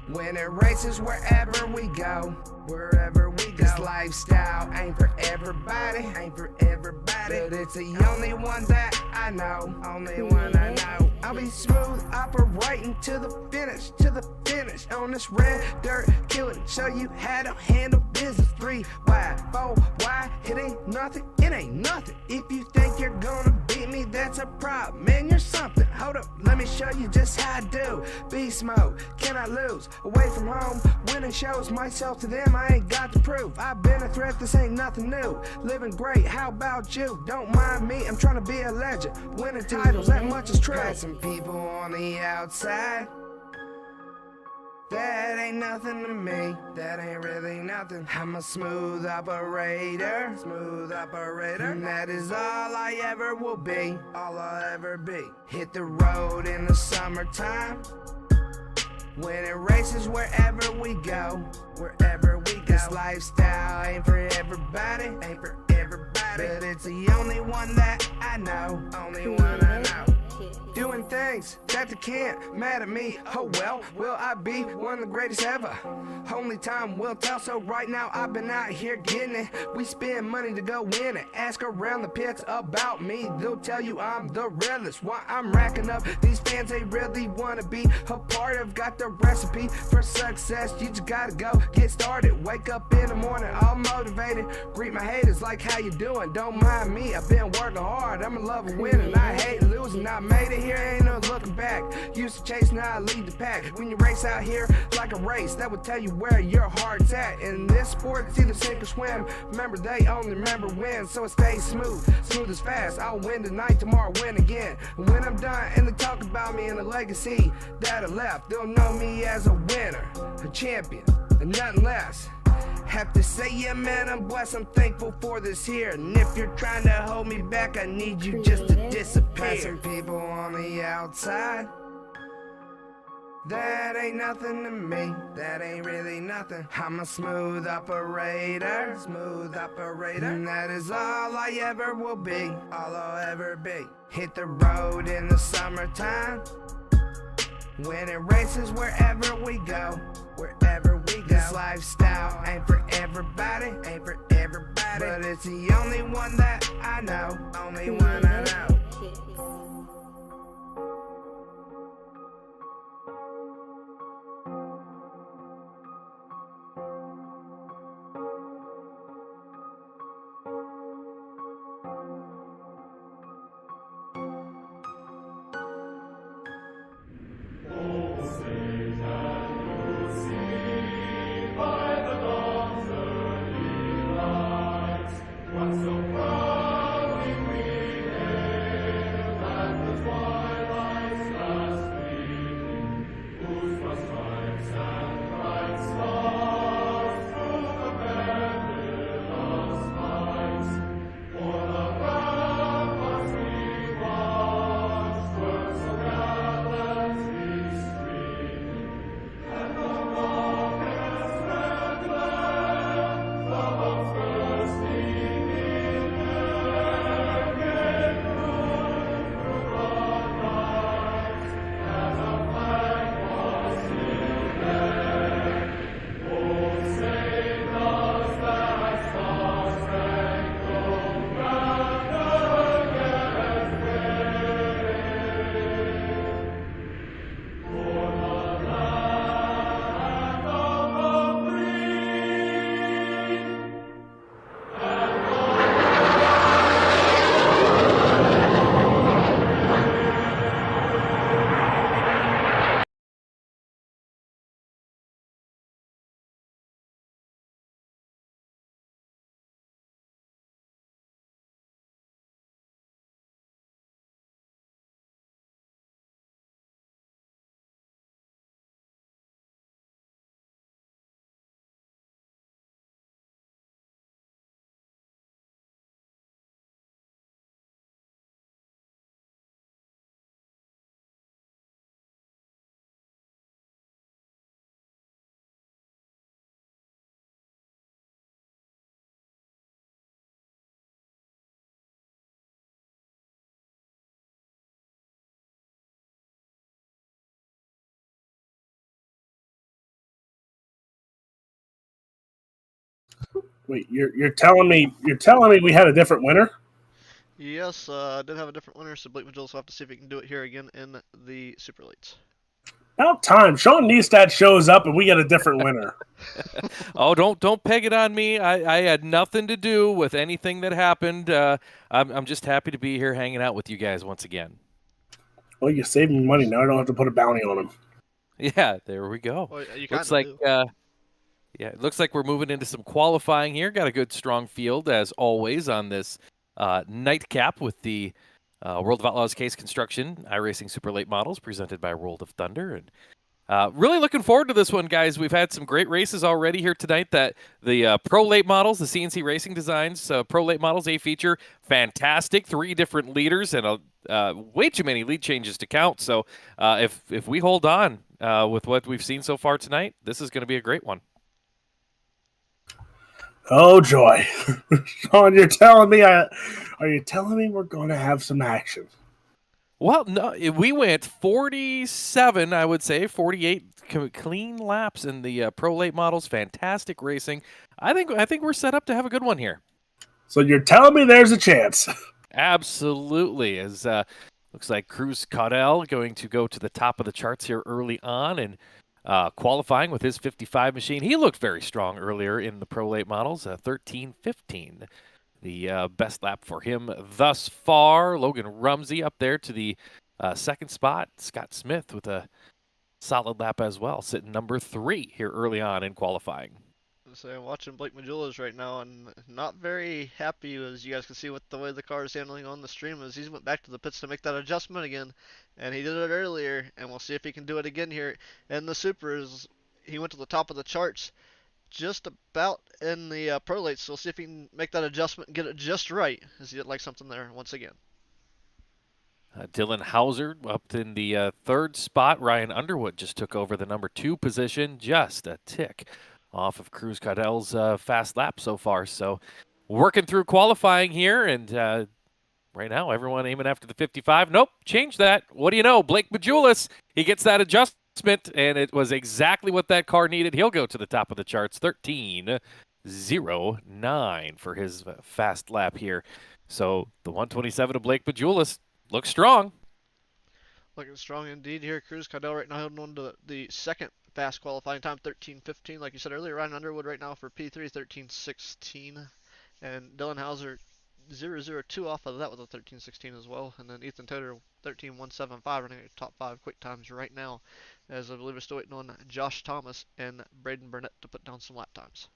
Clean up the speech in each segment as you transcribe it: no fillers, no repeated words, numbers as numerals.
Winning races wherever we go, wherever we go. This lifestyle ain't for everybody, but it's the only one that I know, only one I know. I'll be smooth operating to the finish, on this red dirt, killing, show you how to handle business. 3 wide, 4 wide, it ain't nothing, If you think you're gonna beat me, that's a problem, man, you're something. Hold up, let me show you just how I do. Beast mode, cannot lose, away from home, winning shows myself to them, I ain't got to prove. I've been a threat, this ain't nothing new, living great, how about you? Don't mind me, I'm trying to be a legend, winning titles, that much is true. Got some people on the outside, that ain't nothing to me, that ain't really nothing. I'm a smooth operator, and that is all I ever will be, all I'll ever be. Hit the road in the summertime, winning races wherever we go, This lifestyle ain't for everybody, but it's the only one that I know, Doing things that they can't mad at me. Oh well, will I be one of the greatest ever? Only time will tell, so right now I've been out here getting it. We spend money to go win it. Ask around the pits about me, they'll tell you I'm the realest. Why I'm racking up these fans, they really wanna be a part of. Got the recipe for success, you just gotta go get started. Wake up in the morning all motivated, greet my haters like how you doing, don't mind me, I've been working hard, I'm in love with winning, I hate losing. I made it here, ain't no looking back. Used to chase, now I lead the pack. When you race out here like a race, that would tell you where your heart's at. In this sport, it's either sink or swim. Remember, they only remember win, so it stays smooth as fast. I'll win tonight, tomorrow win again. And when I'm done and they talk about me and the legacy that I left, they'll know me as a winner, a champion, and nothing less. Have to say, yeah, man, I'm blessed, I'm thankful for this here. And if you're trying to hold me back, I need you just to disappear. Some people on the outside, that ain't nothing to me, that ain't really nothing. I'm a smooth operator, and that is all I ever will be, all I'll ever be. Hit the road in the summertime, winning races wherever we go, This lifestyle ain't for everybody, but it's the only one that I know, Wait, you're telling me we had a different winner? Yes, I did have a different winner, so Blake Majulis will have to see if he can do it here again in the Super Elites. About time. Sean Neistat shows up and we get a different winner. Oh, don't peg it on me. I had nothing to do with anything that happened. I'm just happy to be here hanging out with you guys once again. Well, you saved me money. Now I don't have to put a bounty on him. Yeah, there we go. Well, you kind Looks of like do. yeah, it looks like we're moving into some qualifying here. Got a good strong field as always on this nightcap with the World of Outlaws Case Construction iRacing Super Late Models presented by World of Thunder. And really looking forward to this one, guys. We've had some great races already here tonight. That the Pro Late Models, the CNC Racing Designs Pro Late Models, A feature, fantastic. 3 different leaders and way too many lead changes to count. So if we hold on with what we've seen so far tonight, this is going to be a great one. Oh joy, Sean! You're telling me? Are you telling me we're going to have some action? Well, no, we went 47, I would say, 48 clean laps in the Pro Late Models. Fantastic racing. I think we're set up to have a good one here. So you're telling me there's a chance? Absolutely. As looks like Cruz Caudell going to go to the top of the charts here early on and qualifying with his 55 machine. He looked very strong earlier in the Pro Late Models, 13:15. The best lap for him thus far. Logan Rumsey up there to the second spot. Scott Smith with a solid lap as well, sitting number 3 here early on in qualifying. So I'm watching Blake Majulis right now, and not very happy, as you guys can see with the way the car is handling on the stream, as he went back to the pits to make that adjustment again, and he did it earlier, and we'll see if he can do it again here in the Supers. He went to the top of the charts just about in the Pro Late, so we'll see if he can make that adjustment and get it just right, as he did like something there once again. Dylan Hauser up in the third spot. Ryan Underwood just took over the number 2 position, just a tick off of Cruz Caudell's fast lap so far. So working through qualifying here, and right now everyone aiming after the 55. Nope, change that. What do you know? Blake Majulis, he gets that adjustment, and it was exactly what that car needed. He'll go to the top of the charts, 13:09 for his fast lap here. So the 127 of Blake Majulis looks strong. Looking strong indeed here. Cruz Caudell right now holding on to the second fast qualifying time, 13:15. Like you said earlier, Ryan Underwood right now for P3, 13:16. And Dylan Hauser 002 off of that with a 13:16 as well. And then Ethan Toder 13:175 running at top 5 quick times right now, as I believe we're still waiting on Josh Thomas and Braden Burnett to put down some lap times.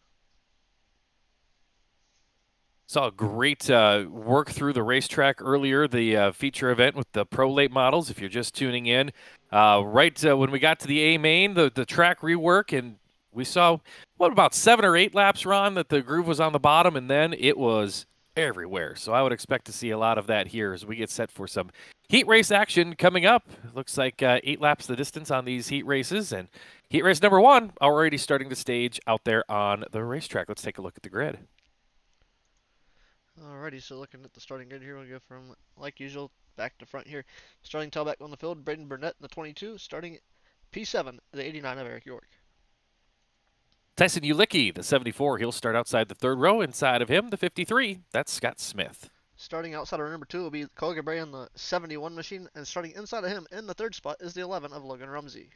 Saw a great work through the racetrack earlier, the feature event with the Pro Late Models, if you're just tuning in. When we got to the A main, the track rework, and we saw, about 7 or 8 laps, Ron, that the groove was on the bottom, and then it was everywhere. So I would expect to see a lot of that here as we get set for some heat race action coming up. Looks like 8 laps the distance on these heat races, and heat race number 1 already starting the stage out there on the racetrack. Let's take a look at the grid. Alrighty, so looking at the starting grid here, we'll go from, like usual, back to front here. Starting tailback on the field, Braden Burnett in the 22, starting P7, the 89 of Eric York. Tyson Ulicki, the 74, he'll start outside the third row. Inside of him, the 53, that's Scott Smith. Starting outside of number 2 will be Cole Gabray in the 71 machine, and starting inside of him in the third spot is the 11 of Logan Rumsey.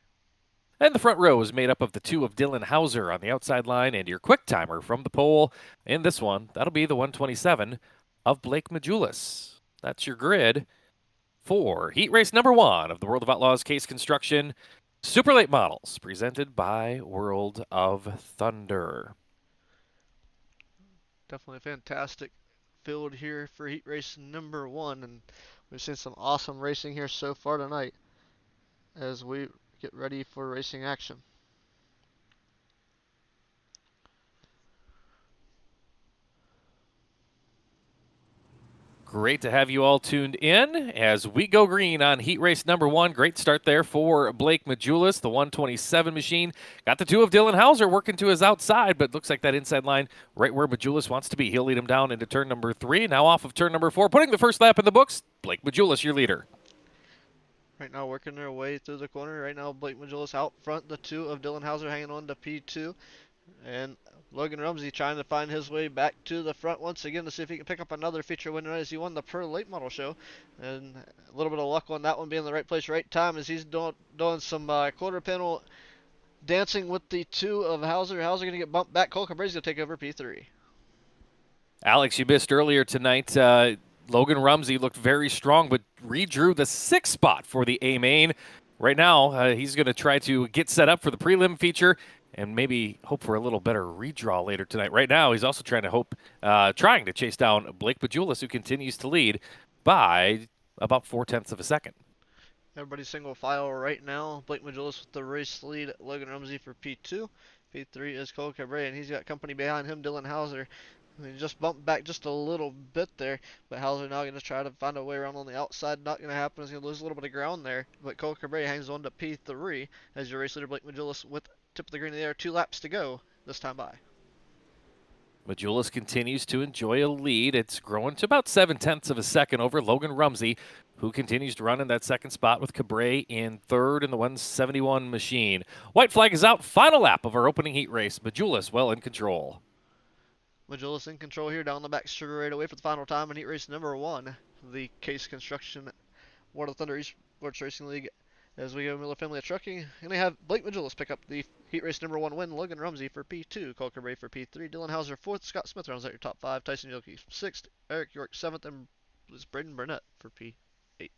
And the front row is made up of the 2 of Dylan Hauser on the outside line, and your quick timer from the pole in this one, that'll be the 127 of Blake Majulis. That's your grid for heat race number 1 of the World of Outlaws Case Construction Super Late Models, presented by World of Thunder. Definitely a fantastic field here for heat race number 1, and we've seen some awesome racing here so far tonight as we get ready for racing action. Great to have you all tuned in as we go green on heat race number 1. Great start there for Blake Majulis, the 127 machine. Got the 2 of Dylan Hauser working to his outside, but looks like that inside line right where Majulis wants to be. He'll lead him down into turn number 3. Now off of turn number 4, putting the first lap in the books. Blake Majulis, your leader. Right now working their way through the corner. Right now Blake Majulis out front, the 2 of Dylan Hauser hanging on to P2. And Logan Rumsey trying to find his way back to the front once again to see if he can pick up another feature win as he won the Pro Late Model Show. And a little bit of luck on that one, being in the right place, right time, as he's doing some quarter panel dancing with the two of Hauser. Hauser going to get bumped back. Cole Cabrera's going to take over P3. Alex, you missed earlier tonight. Logan Rumsey looked very strong, but redrew the 6th spot for the A main. Right now, he's going to try to get set up for the prelim feature and maybe hope for a little better redraw later tonight. Right now, he's also trying to chase down Blake Bajulis, who continues to lead by about 0.4 of a second. Everybody's single file right now. Blake Majulis with the race lead. Logan Rumsey for P2. P3 is Cole Cabrera, and he's got company behind him, Dylan Hauser. He just bumped back just a little bit there, but Hauser now going to try to find a way around on the outside. Not going to happen. He's going to lose a little bit of ground there, but Cole Cabrera hangs on to P3 as your race leader, Blake Majulis, with tip of the green in the air. 2 laps to go this time by. Majulis continues to enjoy a lead. It's growing to about 0.7 of a second over Logan Rumsey, who continues to run in that 2nd spot with Cabrera in 3rd in the 171 machine. White flag is out. Final lap of our opening heat race. Majulis well in control. Majulis in control here down the back straight away for the final time in heat race number 1. The Case Construction World of Thunder Esports Racing League. As we go Miller Family of Trucking, and they have Blake Majulis pick up the heat race number 1 win. Logan Rumsey for P2, Cole Cabrera for P3, Dylan Hauser 4th, Scott Smith rounds out your top 5, Tyson Yoki 6th, Eric York 7th, and Braden Burnett for P8.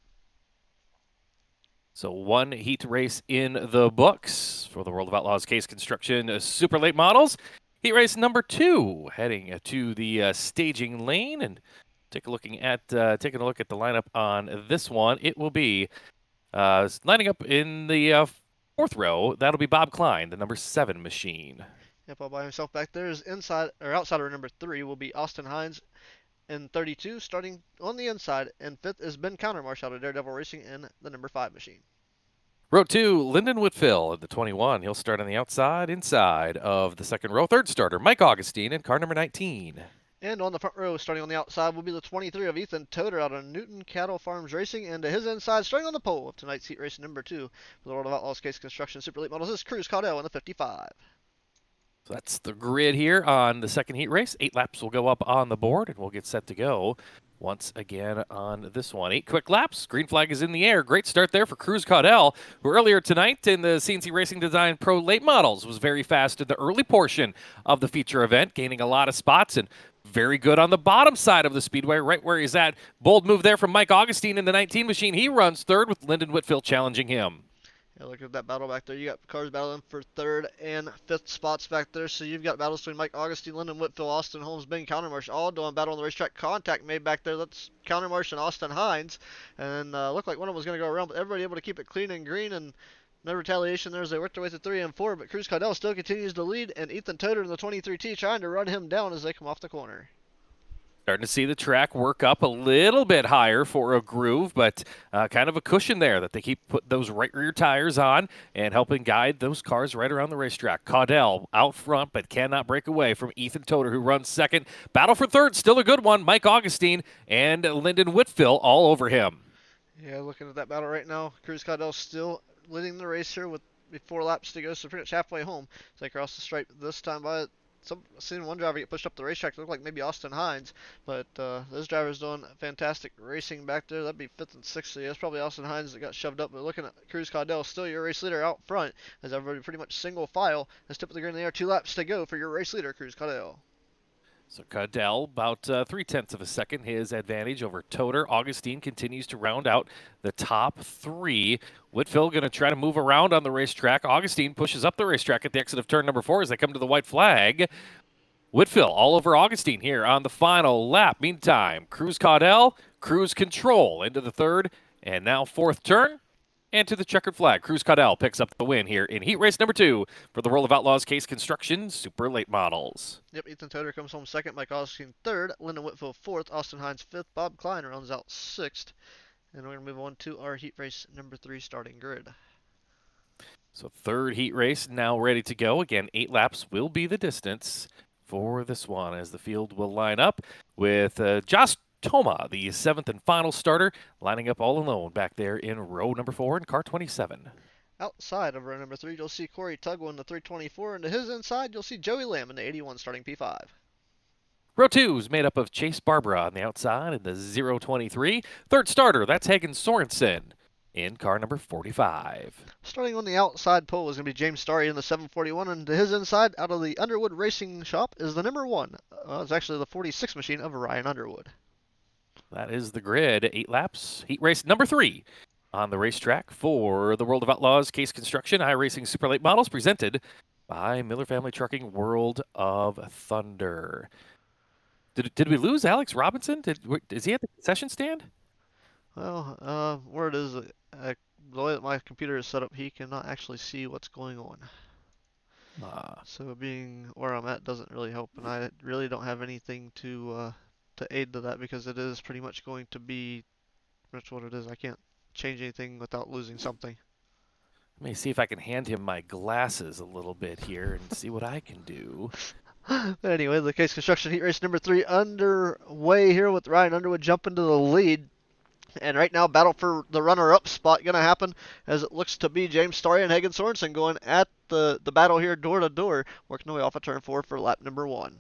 So 1 heat race in the books for the World of Outlaws Case Construction Super Late Models. Heat race number 2, heading to the staging lane, and taking a look at the lineup on this one. It will be lining up in the 4th row. That'll be Bob Klein, the number 7 machine. Yep, all by himself back there is outsider number 3 will be Austin Hines in 32, starting on the inside, and 5th is Ben Countermarsh out of Daredevil Racing in the number 5 machine. Row 2, Lyndon Whitfill at the 21. He'll start on the inside of the 2nd row. 3rd starter, Mike Augustine in car number 19. And on the front row, starting on the outside, will be the 23 of Ethan Toder out of Newton Cattle Farms Racing. And to his inside, starting on the pole of tonight's heat race number 2 for the World of Outlaws Case Construction Super Late Models, is Cruz Caudell in the 55. So that's the grid here on the 2nd heat race. 8 laps will go up on the board, and we'll get set to go once again on this one. 8 quick laps. Green flag is in the air. Great start there for Cruz Caudell, who earlier tonight in the CNC Racing Design Pro Late Models was very fast in the early portion of the feature event, gaining a lot of spots and very good on the bottom side of the speedway, right where he's at. Bold move there from Mike Augustine in the 19 machine. He runs 3rd with Lyndon Whitfill challenging him. Yeah, look at that battle back there. You got cars battling for 3rd and 5th spots back there. So you've got battles between Mike Augustine, Lyndon Whitfill, Austin Holmes, Ben Countermarsh, all doing battle on the racetrack. Contact made back there. That's Countermarsh and Austin Hines. And looked like one of them was going to go around, but everybody able to keep it clean and green, and no retaliation there as they worked their way to 3 and 4. But Cruz Caudell still continues to lead, and Ethan Toder in the 23T trying to run him down as they come off the corner. Starting to see the track work up a little bit higher for a groove, but kind of a cushion there that they keep putting those right rear tires on and helping guide those cars right around the racetrack. Caudell out front, but cannot break away from Ethan Toder, who runs 2nd. Battle for 3rd, still a good one. Mike Augustine and Lyndon Whitfill all over him. Yeah, looking at that battle right now, Cruz Caudell still leading the race here with 4 laps to go, so pretty much halfway home. So they cross the stripe this time by seen one driver get pushed up the racetrack. It looked like maybe Austin Hines, but those drivers doing fantastic racing back there. That'd be 5th and 6th. So yeah, it's probably Austin Hines that got shoved up. But looking at Cruz Caudell, still your race leader out front, as everybody pretty much single file. As tip of the green in the air, 2 laps to go for your race leader, Cruz Caudell. So Caudell, about 0.3 of a second, his advantage over Toder. Augustine continues to round out the top 3. Whitfill going to try to move around on the racetrack. Augustine pushes up the racetrack at the exit of turn number 4 as they come to the white flag. Whitfill all over Augustine here on the final lap. Meantime, Cruz Caudell, cruise control into the 3rd and now 4th turn. And to the checkered flag, Cruz Caudell picks up the win here in heat race number 2 for the World of Outlaws Case Construction Super Late Models. Yep, Ethan Toder comes home 2nd, Mike Augustine 3rd, Lyndon Whitfill 4th, Austin Hines 5th, Bob Klein rounds out 6th. And we're going to move on to our heat race number 3 starting grid. So 3rd heat race now ready to go. Again, 8 laps will be the distance for this one as the field will line up with Josh Toma, the 7th and final starter, lining up all alone back there in row number 4 in car 27. outside of row number 3, you'll see Corey Tugwell in the 324, and to his inside, you'll see Joey Lamb in the 81 starting P5. Row 2 is made up of Chase Barbara on the outside in the 023. Third starter, that's Hagen Sorensen in car number 45. Starting on the outside pole is going to be James Starry in the 741, and to his inside, out of the Underwood Racing Shop, is the number 1. It's actually the 46 machine of Ryan Underwood. That is the grid. 8 laps. Heat race number 3 on the racetrack for the World of Outlaws Case Construction iRacing Super Late Models, presented by Miller Family Trucking World of Thunder. Did we lose Alex Robinson? Is he at the concession stand? Well, where it is, the way that my computer is set up, he cannot actually see what's going on. So being where I'm at doesn't really help, and I really don't have anything to aid to that, because it is pretty much going to be that's what it is. I can't change anything without losing something. Let me see if I can hand him my glasses a little bit here and see what I can do. But anyway, the Case Construction Heat Race number 3 underway here with Ryan Underwood jumping to the lead. And right now, battle for the runner-up spot going to happen, as it looks to be James Starry and Hagen Sorensen going at the battle here door to door, working their way off of turn 4 for lap number 1.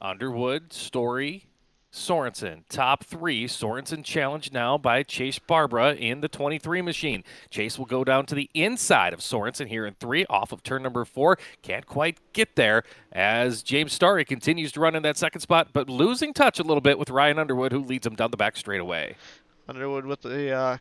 Underwood, Story, Sorensen, top 3. Sorensen challenged now by Chase Barbara in the 23 machine. Chase will go down to the inside of Sorensen here in 3, off of turn number 4. Can't quite get there as James Starry continues to run in that second spot, but losing touch a little bit with Ryan Underwood, who leads him down the back straightaway. Underwood with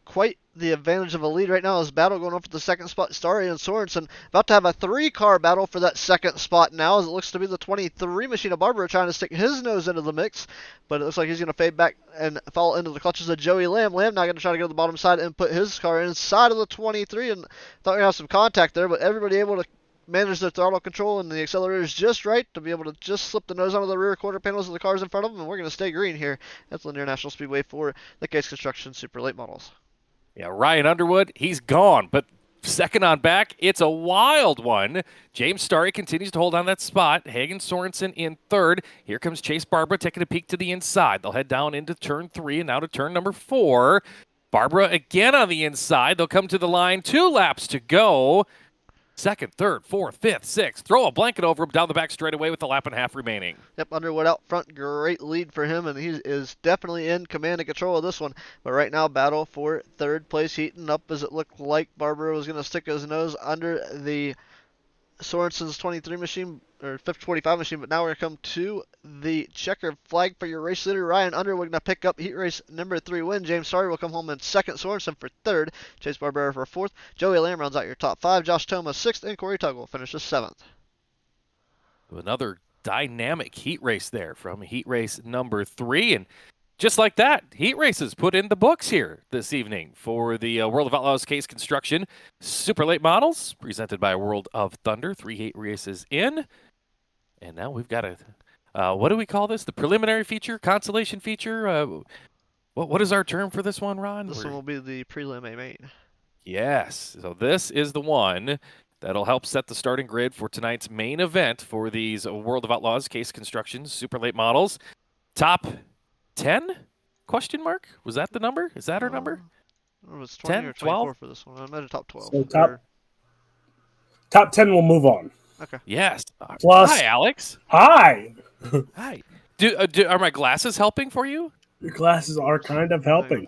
quite the advantage of a lead right now. His battle going on for the second spot. Starry and Sorensen about to have a 3-car battle for that second spot now, as it looks to be the 23 machine of Barbara trying to stick his nose into the mix, but it looks like he's going to fade back and fall into the clutches of Joey Lamb. Lamb now going to try to go to the bottom side and put his car inside of the 23, and thought we were going to have some contact there, but everybody able to manage their throttle control and the accelerators just right to be able to just slip the nose onto the rear quarter panels of the cars in front of them, and we're going to stay green here at Lanier National Speedway for the Case Construction Super Late Models. Yeah, Ryan Underwood, he's gone, but second on back, it's a wild one. James Starry continues to hold on that spot. Hagen Sorensen in third. Here comes Chase Barbara taking a peek to the inside. They'll head down into turn 3 and now to turn number 4. Barbara again on the inside. They'll come to the line. 2 laps to go. Second, third, fourth, fifth, sixth. Throw a blanket over him down the back straightaway with a lap and a half remaining. Yep, Underwood out front. Great lead for him, and he is definitely in command and control of this one. But right now, battle for third place heating up, as it looked like Barbara was going to stick his nose under the Sorensen's 23 machine, or 45 machine, but now we're going to come to the checkered flag for your race leader. Ryan Underwood going to pick up heat race number 3 win. James Starry will come home in second, Sorensen for third, Chase Barbera for fourth, Joey Lamb rounds out your top 5, Josh Thomas sixth, and Corey Tugwell finishes 7th. Another dynamic heat race there from heat race number 3, and just like that, heat races put in the books here this evening for the World of Outlaws Case Construction Super Late Models, presented by World of Thunder. 3 heat races in, and now we've got a, what do we call this? The preliminary feature, consolation feature? What is our term for this one, Ron? This one will be the prelim A-main. Yes, so this is the one that'll help set the starting grid for tonight's main event for these World of Outlaws Case Construction Super Late Models. Top 10? Question mark? Was that the number? Is that our number? It was 20 10, or 24 12? for this one. I imagine top 12. So top 10 will move on. Okay. Yes. Plus, hi, Alex. Hi. Hi. Are my glasses helping for you? Your glasses are kind of helping.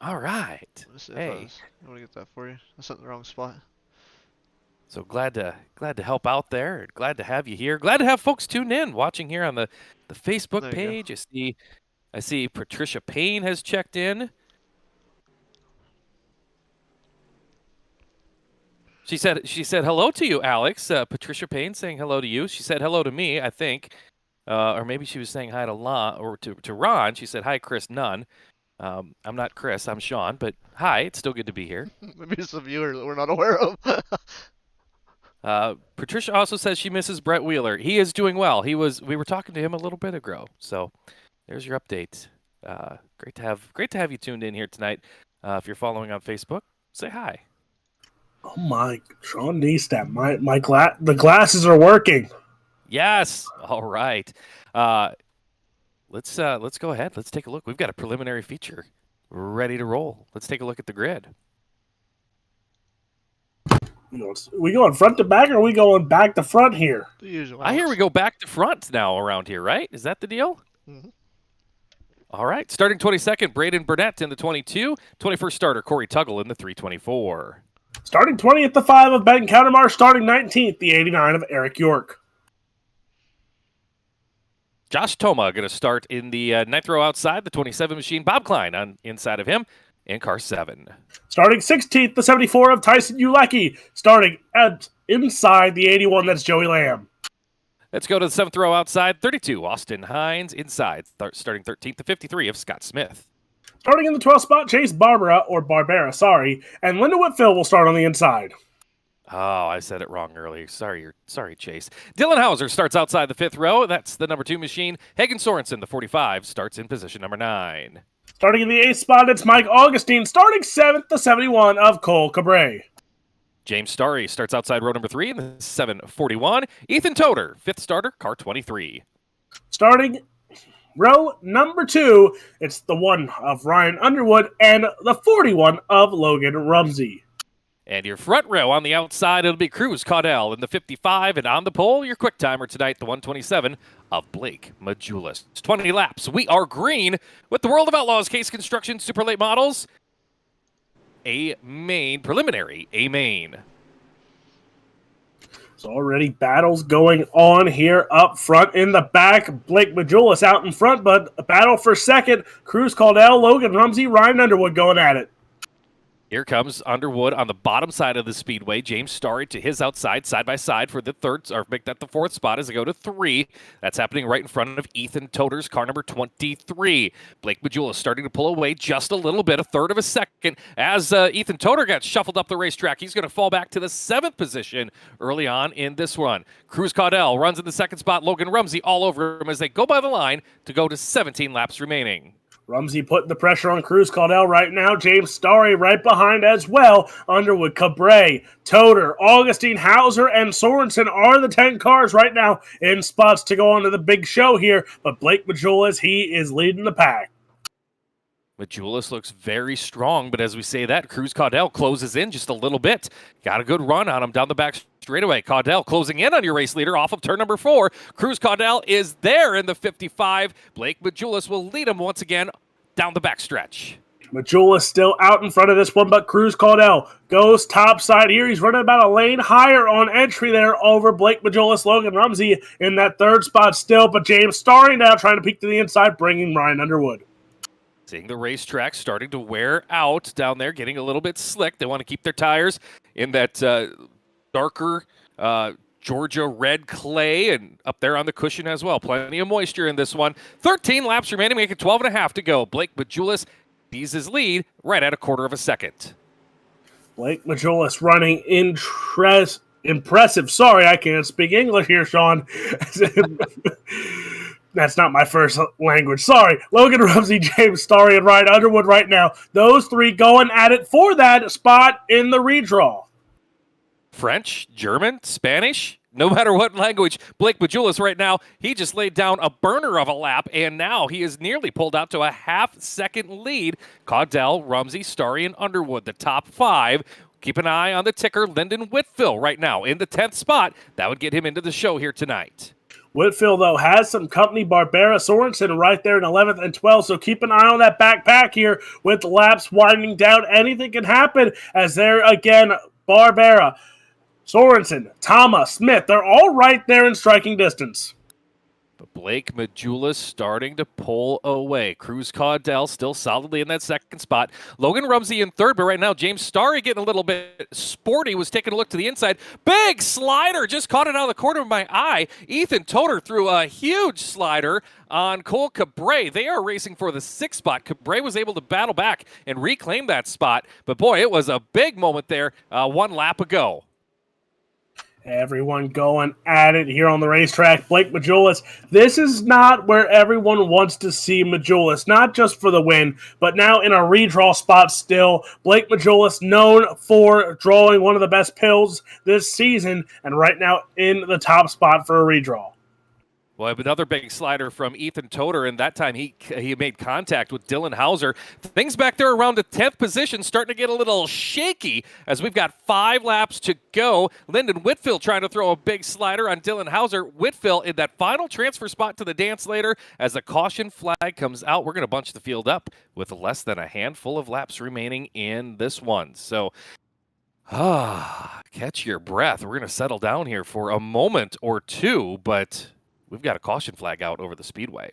All right. Let's see Hey. I want to get that for you. I sent the wrong spot. So glad to help out there. Glad to have you here. Glad to have folks tuned in, watching here on the Facebook There you go. page. I see Patricia Payne has checked in. She said hello to you, Alex. Patricia Payne saying hello to you. She said hello to me, I think. Or maybe she was saying hi to to Ron. She said, hi, Chris Nunn. I'm not Chris, I'm Sean, but hi, it's still good to be here. Maybe it's a viewer that we're not aware of. Patricia also says she misses Brett Wheeler. He is doing well. We were talking to him a little bit ago. So there's your update. Great to have you tuned in here tonight. If you're following on Facebook, say hi. Oh my, Sean Neestat, the glasses are working. Yes. All right. Let's go ahead. Let's take a look. We've got a preliminary feature ready to roll. Let's take a look at the grid. We going front to back, or are we going back to front here? The usual. I hear Alex. we go back to front now around here, right? Is that the deal? Mhm. All right. Starting 22nd, Braden Burnett in the 22. 21st starter, Corey Tuggle in the 324. Starting 20th, the 5 of Ben Countermar. Starting 19th, the 89 of Eric York. Josh Toma going to start in the ninth row outside, the 27 machine. Bob Klein on inside of him in car 7. Starting 16th, the 74 of Tyson Ulecki. Starting inside the 81, that's Joey Lamb. Let's go to the 7th row outside, 32, Austin Hines inside, starting 13th, the 53 of Scott Smith. Starting in the 12th spot, Chase Barbera, and Linda Whitfield will start on the inside. Oh, I said it wrong earlier. Sorry, Chase. Dylan Hauser starts outside the 5th row. That's the number 2 machine. Hagen Sorensen, the 45, starts in position number 9. Starting in the 8th spot, it's Mike Augustine. Starting 7th, the 71 of Cole Cabray. James Starry starts outside row number 3 in the 741. Ethan Toder, 5th starter, car 23. Starting row number 2, it's the 1 of Ryan Underwood and the 41 of Logan Rumsey. And your front row on the outside, it'll be Cruz Caudell in the 55. And on the pole, your quick timer tonight, the 127 of Blake Majulis. 20 laps. We are green with the World of Outlaws Case Construction Super Late Models. Preliminary A main. There's already battles going on here up front. In the back, Blake Majulis out in front, but a battle for second. Cruz Caudell, Logan Rumsey, Ryan Underwood going at it. Here comes Underwood on the bottom side of the speedway. James Starry to his outside, side by side for the third, or make that the 4th spot as they go to 3. That's happening right in front of Ethan Toder's car number 23. Blake Majulis starting to pull away just a little bit, a third of a second. As Ethan Toder got shuffled up the racetrack, he's going to fall back to the 7th position early on in this one. Cruz Caudell runs in the 2nd spot. Logan Rumsey all over him as they go by the line to go to 17 laps remaining. Rumsey putting the pressure on Cruz Caudell right now. James Starry right behind as well. Underwood, Cabray, Toder, Augustine, Hauser, and Sorensen are the 10 cars right now in spots to go on to the big show here. But Blake Majulis, he is leading the pack. Majulis looks very strong, but as we say that, Cruz Caudell closes in just a little bit. Got a good run on him down the back straightaway. Caudell closing in on your race leader off of turn number 4. Cruz Caudell is there in the 55. Blake Majulis will lead him once again down the back stretch. Majulis still out in front of this one, but Cruz Caudell goes top side here. He's running about a lane higher on entry there over Blake Majulis. Logan Rumsey in that 3rd spot still, but James Starry now trying to peek to the inside, bringing Ryan Underwood. Seeing the racetrack starting to wear out down there, getting a little bit slick. They want to keep their tires in that darker Georgia red clay and up there on the cushion as well. Plenty of moisture in this one. 13 laps remaining, making 12 and a half to go. Blake Majulis sees his lead right at a quarter of a second. Blake Majulis running impressive. Sorry, I can't speak English here, Sean. That's not my first language. Sorry. Logan Rumsey, James Starry, and Ryan Underwood right now. Those 3 going at it for that spot in the redraw. French, German, Spanish, no matter what language, Blake Majulis right now, he just laid down a burner of a lap, and now he is nearly pulled out to a half-second lead. Caudell, Rumsey, Starry, and Underwood, the top 5. Keep an eye on the ticker, Lyndon Whitfield right now in the 10th spot. That would get him into the show here tonight. Whitfield, though, has some company. Barbera, Sorensen right there in 11th and 12th, so keep an eye on that backpack here with laps winding down. Anything can happen as there again, Barbera, Sorensen, Thomas, Smith, they're all right there in striking distance. But Blake Majulis starting to pull away. Cruz Caudell still solidly in that 2nd spot. Logan Rumsey in 3rd, but right now James Starry getting a little bit sporty, was taking a look to the inside. Big slider, just caught it out of the corner of my eye. Ethan Toder threw a huge slider on Cole Cabray. They are racing for the 6th spot. Cabray was able to battle back and reclaim that spot, but boy, it was a big moment there 1 lap ago. Everyone going at it here on the racetrack. Blake Majulis, this is not where everyone wants to see Majulis, not just for the win, but now in a redraw spot still. Blake Majulis, known for drawing one of the best pills this season, and right now in the top spot for a redraw. Well, another big slider from Ethan Toder, and that time he made contact with Dylan Hauser. Things back there around the 10th position starting to get a little shaky as we've got 5 laps to go. Lyndon Whitfield trying to throw a big slider on Dylan Hauser. Whitfield in that final transfer spot to the dance later as the caution flag comes out. We're going to bunch the field up with less than a handful of laps remaining in this one. So, catch your breath. We're going to settle down here for a moment or two, but we've got a caution flag out over the speedway.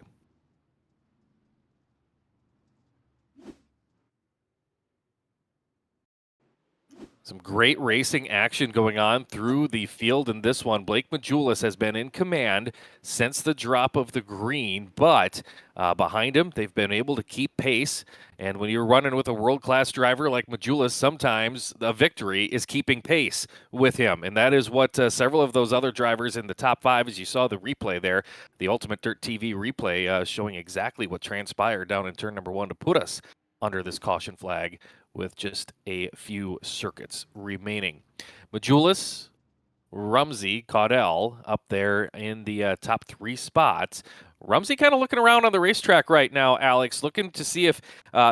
Some great racing action going on through the field in this one. Blake Majulis has been in command since the drop of the green, but behind him, they've been able to keep pace. And when you're running with a world-class driver like Majulis, sometimes a victory is keeping pace with him. And that is what several of those other drivers in the top 5, as you saw the replay there, the UltimateDirtTV replay showing exactly what transpired down in turn number 1 to put us under this caution flag with just a few circuits remaining. Majulis, Rumsey, Caudell up there in the top 3 spots. Rumsey kind of looking around on the racetrack right now, Alex, looking to see if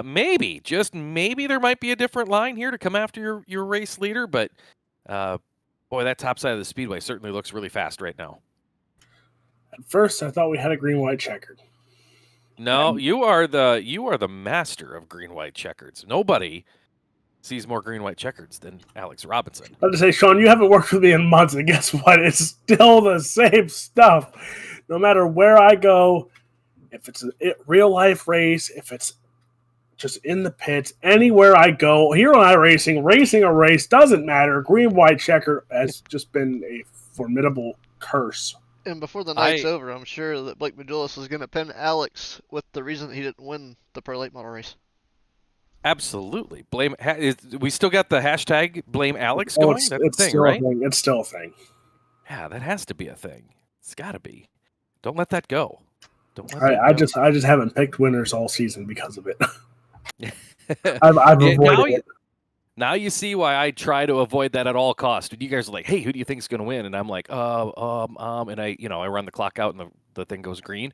maybe, just maybe, there might be a different line here to come after your race leader. But, boy, that top side of the speedway certainly looks really fast right now. At first, I thought we had a green-white checkered. No, you are the master of green-white checkers. Nobody sees more green-white checkers than Alex Robinson. I have to say, Sean, you haven't worked with me in months, and guess what? It's still the same stuff. No matter where I go, if it's a real-life race, if it's just in the pits, anywhere I go, here on iRacing, racing a race doesn't matter. Green-white checker has just been a formidable curse. And before the night's over, I'm sure that Blake Majulis is going to pin Alex with the reason that he didn't win the Pro Late Model race. Absolutely. We still got the hashtag blame Alex going? It's That's a thing, still right? a thing. It's still a thing. Yeah, that has to be a thing. It's got to be. Don't let that go. I just haven't picked winners all season because of it. I've avoided it. Now you see why I try to avoid that at all costs. When you guys are like, "Hey, who do you think is going to win?" and I'm like, and I run the clock out and the thing goes green.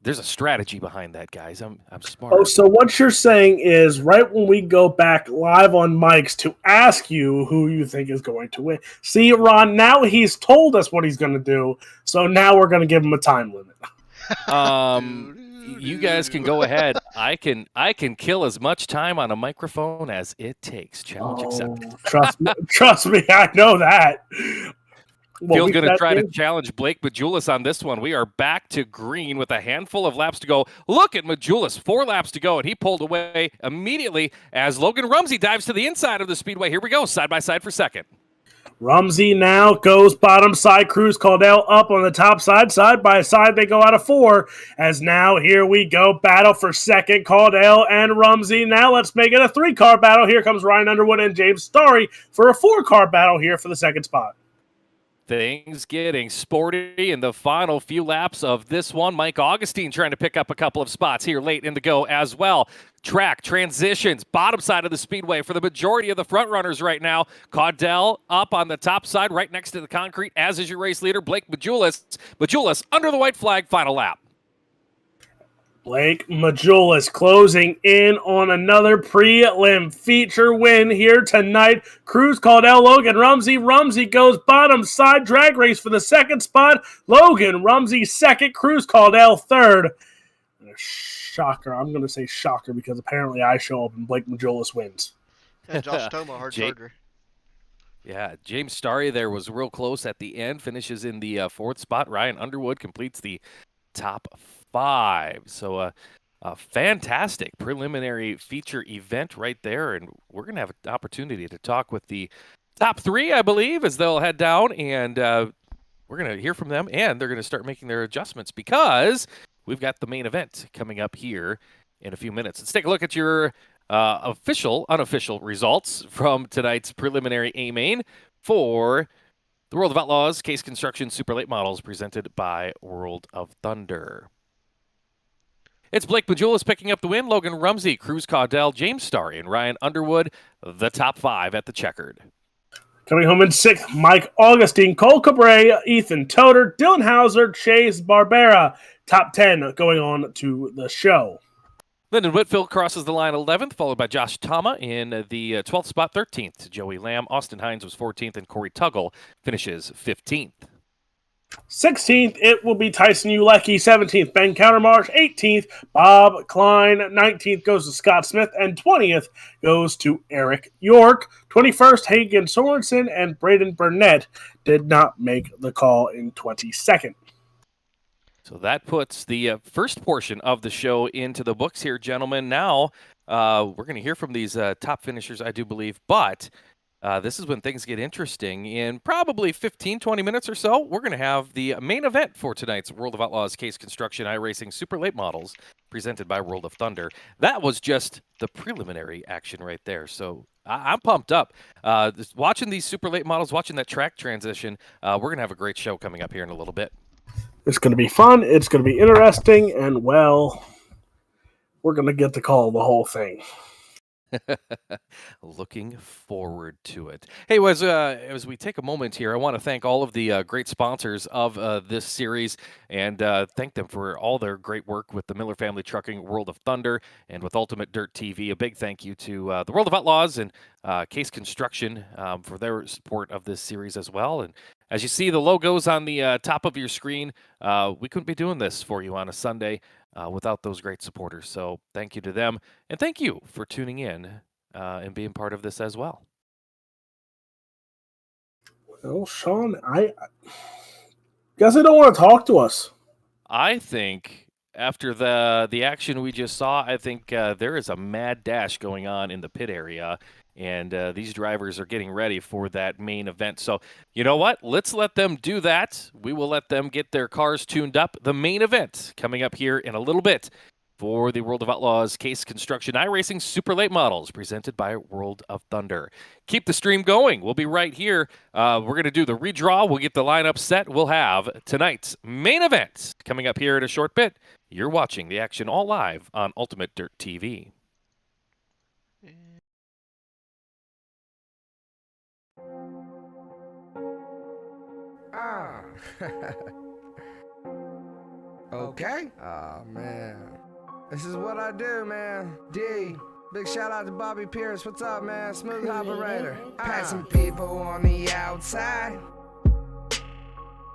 There's a strategy behind that, guys. I'm smart. Oh, so what you're saying is right when we go back live on mics to ask you who you think is going to win. See, Ron, now he's told us what he's going to do, so now we're going to give him a time limit. You guys can go ahead. I can kill as much time on a microphone as it takes. Challenge accepted. Trust me, I know that. Field's going to try to challenge Blake Majulis on this one. We are back to green with a handful of laps to go. Look at Majulis, 4 laps to go, and he pulled away immediately as Logan Rumsey dives to the inside of the speedway. Here we go, side by side for second. Rumsey now goes bottom side. Cruz Caudell up on the top side. Side by side, they go out of 4. As now, here we go. Battle for second. Caudell and Rumsey. Now let's make it a 3-car battle. Here comes Ryan Underwood and James Starry for a 4-car battle here for the second spot. Things getting sporty in the final few laps of this one. Mike Augustine trying to pick up a couple of spots here late in the go as well. Track transitions, bottom side of the speedway for the majority of the front runners right now. Caudell up on the top side right next to the concrete, as is your race leader, Blake Majulis. Majulis under the white flag, final lap. Blake Majulis closing in on another prelim feature win here tonight. Cruz Caudell, Logan Rumsey. Rumsey goes bottom side drag race for the second spot. Logan Rumsey second, Cruz Caudell third. Shocker. I'm going to say shocker because apparently I show up and Blake Majulis wins. And Josh Toma, hard charger. Yeah, James Starry there was real close at the end, finishes in the 4th spot. Ryan Underwood completes the top 5. So a fantastic preliminary feature event right there, and we're going to have an opportunity to talk with the top 3, I believe, as they'll head down, and we're going to hear from them, and they're going to start making their adjustments because we've got the main event coming up here in a few minutes. Let's take a look at your official, unofficial results from tonight's preliminary A-Main for the World of Outlaws Case Construction Super Late Models presented by World of Thunder. It's Blake Majulis picking up the win. Logan Rumsey, Cruz Caudell, James Starry, and Ryan Underwood, the top 5 at the checkered. Coming home in sixth, Mike Augustine, Cole Cabrera, Ethan Toter, Dylan Hauser, Chase Barbera. Top 10 going on to the show. Lyndon Whitfield crosses the line 11th, followed by Josh Tama in the 12th spot, 13th. Joey Lamb, Austin Hines was 14th, and Corey Tuggle finishes 15th. 16th, it will be Tyson Ulecki. 17th, Ben Countermarsh. 18th, Bob Klein. 19th goes to Scott Smith. And 20th goes to Eric York. 21st, Hagen Sorensen and Braden Burnett did not make the call in 22nd. So that puts the first portion of the show into the books here, gentlemen. Now we're going to hear from these top finishers, I do believe, but this is when things get interesting. In probably 15, 20 minutes or so, we're going to have the main event for tonight's World of Outlaws Case Construction iRacing Super Late Models presented by World of Thunder. That was just the preliminary action right there. So I'm pumped up. Watching these Super Late Models, watching that track transition, we're going to have a great show coming up here in a little bit. It's going to be fun. It's going to be interesting. And, well, we're going to get to call the whole thing. Looking forward to it. Hey, as we take a moment here, I want to thank all of the great sponsors of this series and thank them for all their great work with the Miller Family Trucking, World of Thunder, and with UltimateDirtTV. A big thank you to the World of Outlaws and Case Construction for their support of this series as well. And as you see the logos on the top of your screen, we couldn't be doing this for you on a Sunday without those great supporters. So thank you to them, and thank you for tuning in and being part of this as well. Well, Sean, I guess they don't want to talk to us. I think after the action we just saw, I think there is a mad dash going on in the pit area, and these drivers are getting ready for that main event. So you know what? Let's let them do that. We will let them get their cars tuned up. The main event coming up here in a little bit for the World of Outlaws Case Construction iRacing Super Late Models presented by World of Thunder. Keep the stream going. We'll be right here. We're going to do the redraw. We'll get the lineup set. We'll have tonight's main event coming up here in a short bit. You're watching the action all live on UltimateDirtTV. Okay. Oh, man. This is what I do, man. D. Big shout out to Bobby Pierce. What's up, man? Smooth operator. Passing people on the outside.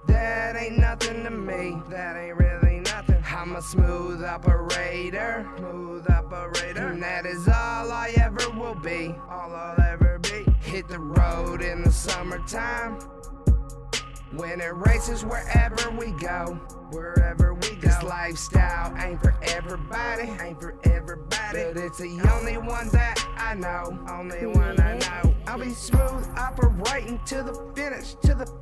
That ain't nothing to me. That ain't really nothing. I'm a smooth operator. Smooth operator. And that is all I ever will be. All I'll ever be. Hit the road in the summertime. When it races wherever we go, wherever we go. This lifestyle ain't for everybody, ain't for everybody. But it's the only one that I know, only one I know. I'll be smooth operating to the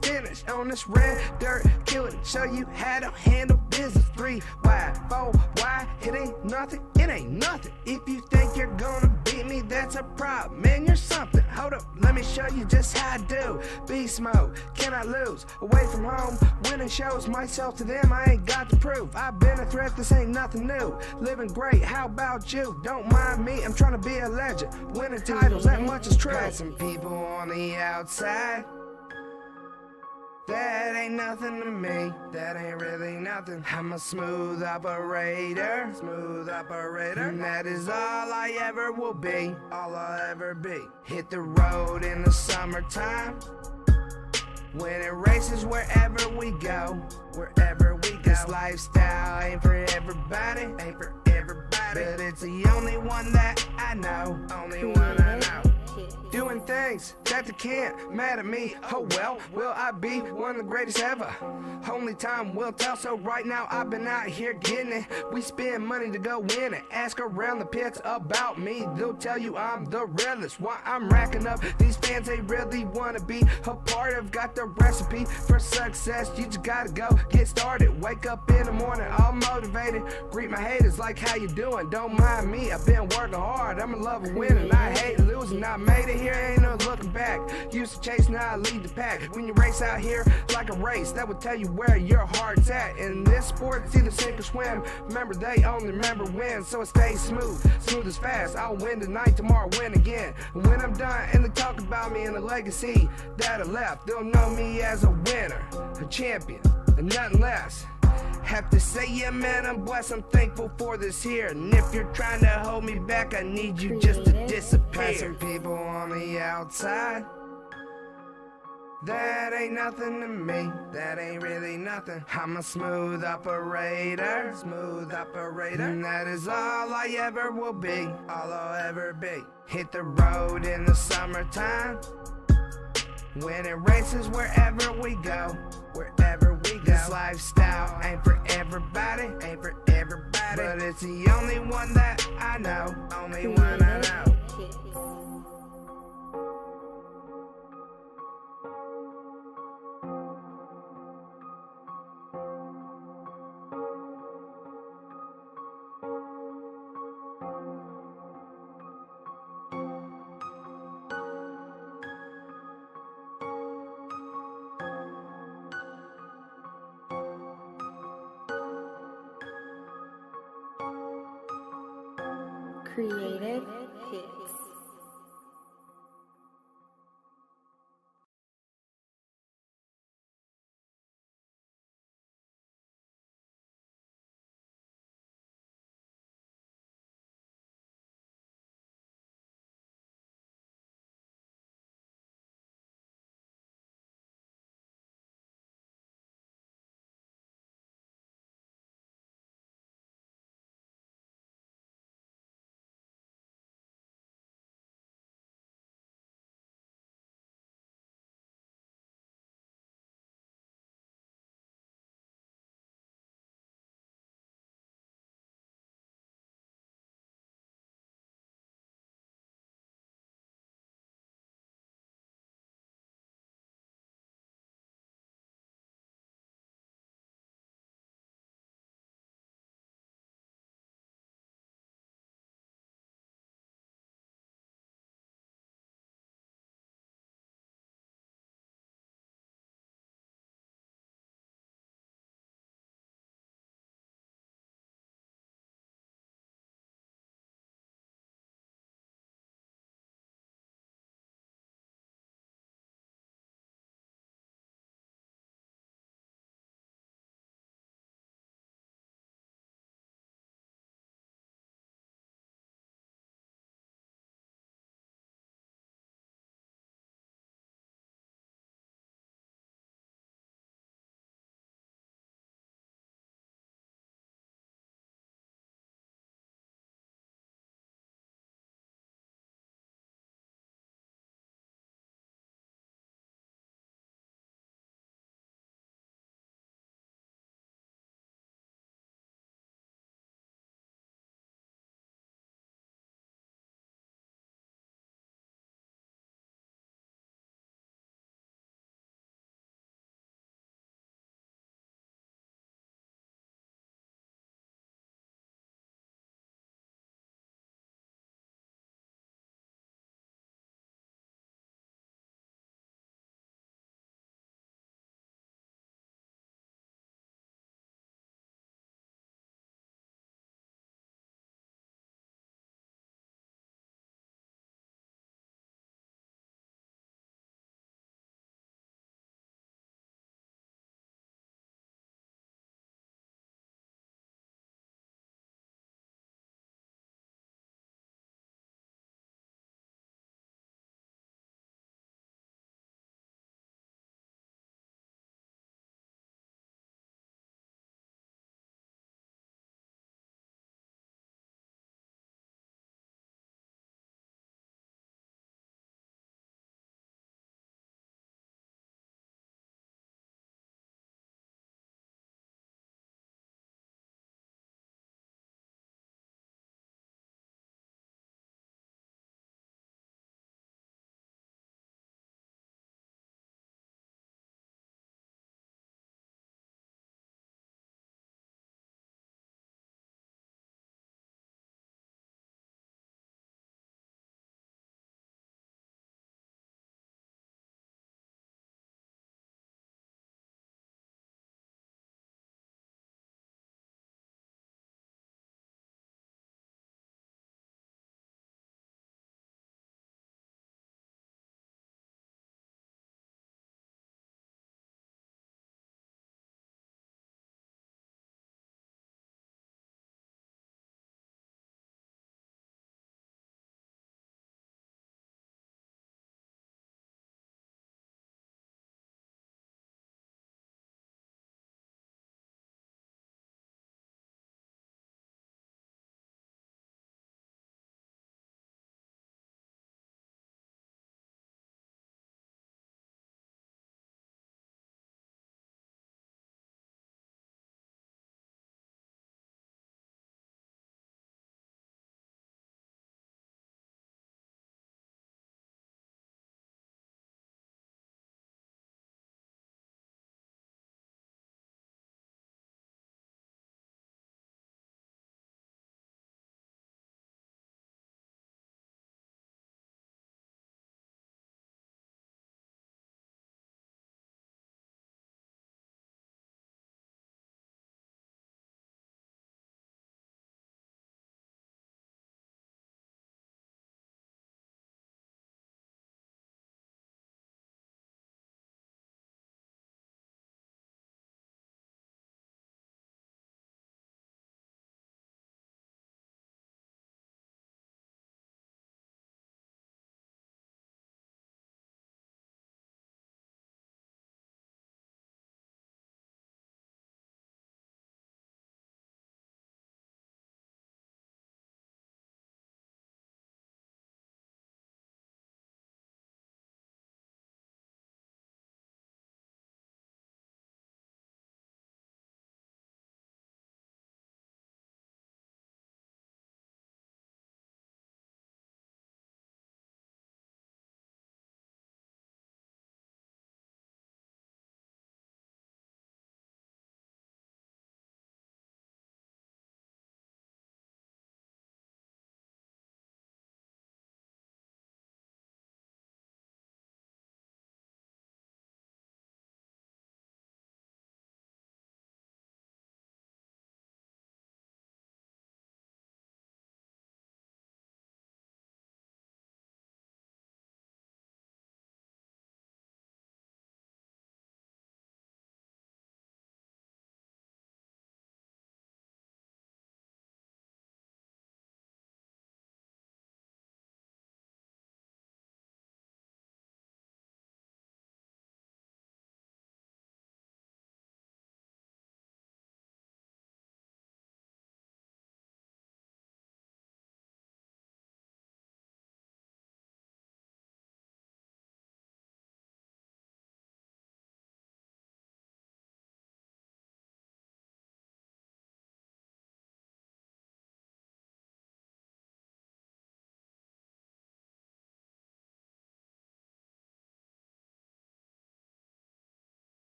finish, on this red dirt, kill it, show you how to handle business. 3 wide, 4 wide, it ain't nothing, If you think you're gonna beat me, that's a problem, man, you're something. Hold up, let me show you just how I do. Beast mode, cannot lose, away from home, winning shows myself to them, I ain't got to prove. I've been a threat, this ain't nothing new. Living great, how about you? Don't mind me, I'm trying to be a legend. Winning titles, that much is true. Got some people on the outside. That ain't nothing to me, that ain't really nothing. I'm a smooth operator, and that is all I ever will be, all I'll ever be. Hit the road in the summertime. When it races wherever we go, wherever we go. This lifestyle ain't for everybody, but it's the only one that I know, only one I know. Doing things that they can't mad at me. Oh well, will I be one of the greatest ever? Only time will tell. So right now I've been out here getting it. We spend money to go win it. Ask around the pits about me, they'll tell you I'm the realest. Why I'm racking up these fans, they really wanna be a part of. Got the recipe for success. You just gotta go get started. Wake up in the morning all motivated. Greet my haters like how you doing. Don't mind me, I've been working hard. I'm in love with winning. I hate losing. I made it here, ain't no looking back. Used to chase, now I lead the pack. When you race out here like a race, that would tell you where your heart's at. In this sport, it's either sink or swim. Remember, they only remember win, so it stays smooth as fast. I'll win tonight, tomorrow win again. And when I'm done and they talk about me and the legacy that I left, they'll know me as a winner, a champion, and nothing less. Have to say, yeah, man, I'm blessed, I'm thankful for this here. And if you're trying to hold me back, I need you just to disappear. Some people on the outside, that ain't nothing to me, that ain't really nothing. I'm a smooth operator, and that is all I ever will be, all I'll ever be. Hit the road in the summertime, winning races wherever we go, This lifestyle ain't for everybody, but it's the only one that I know, only one I know. Creative Hits.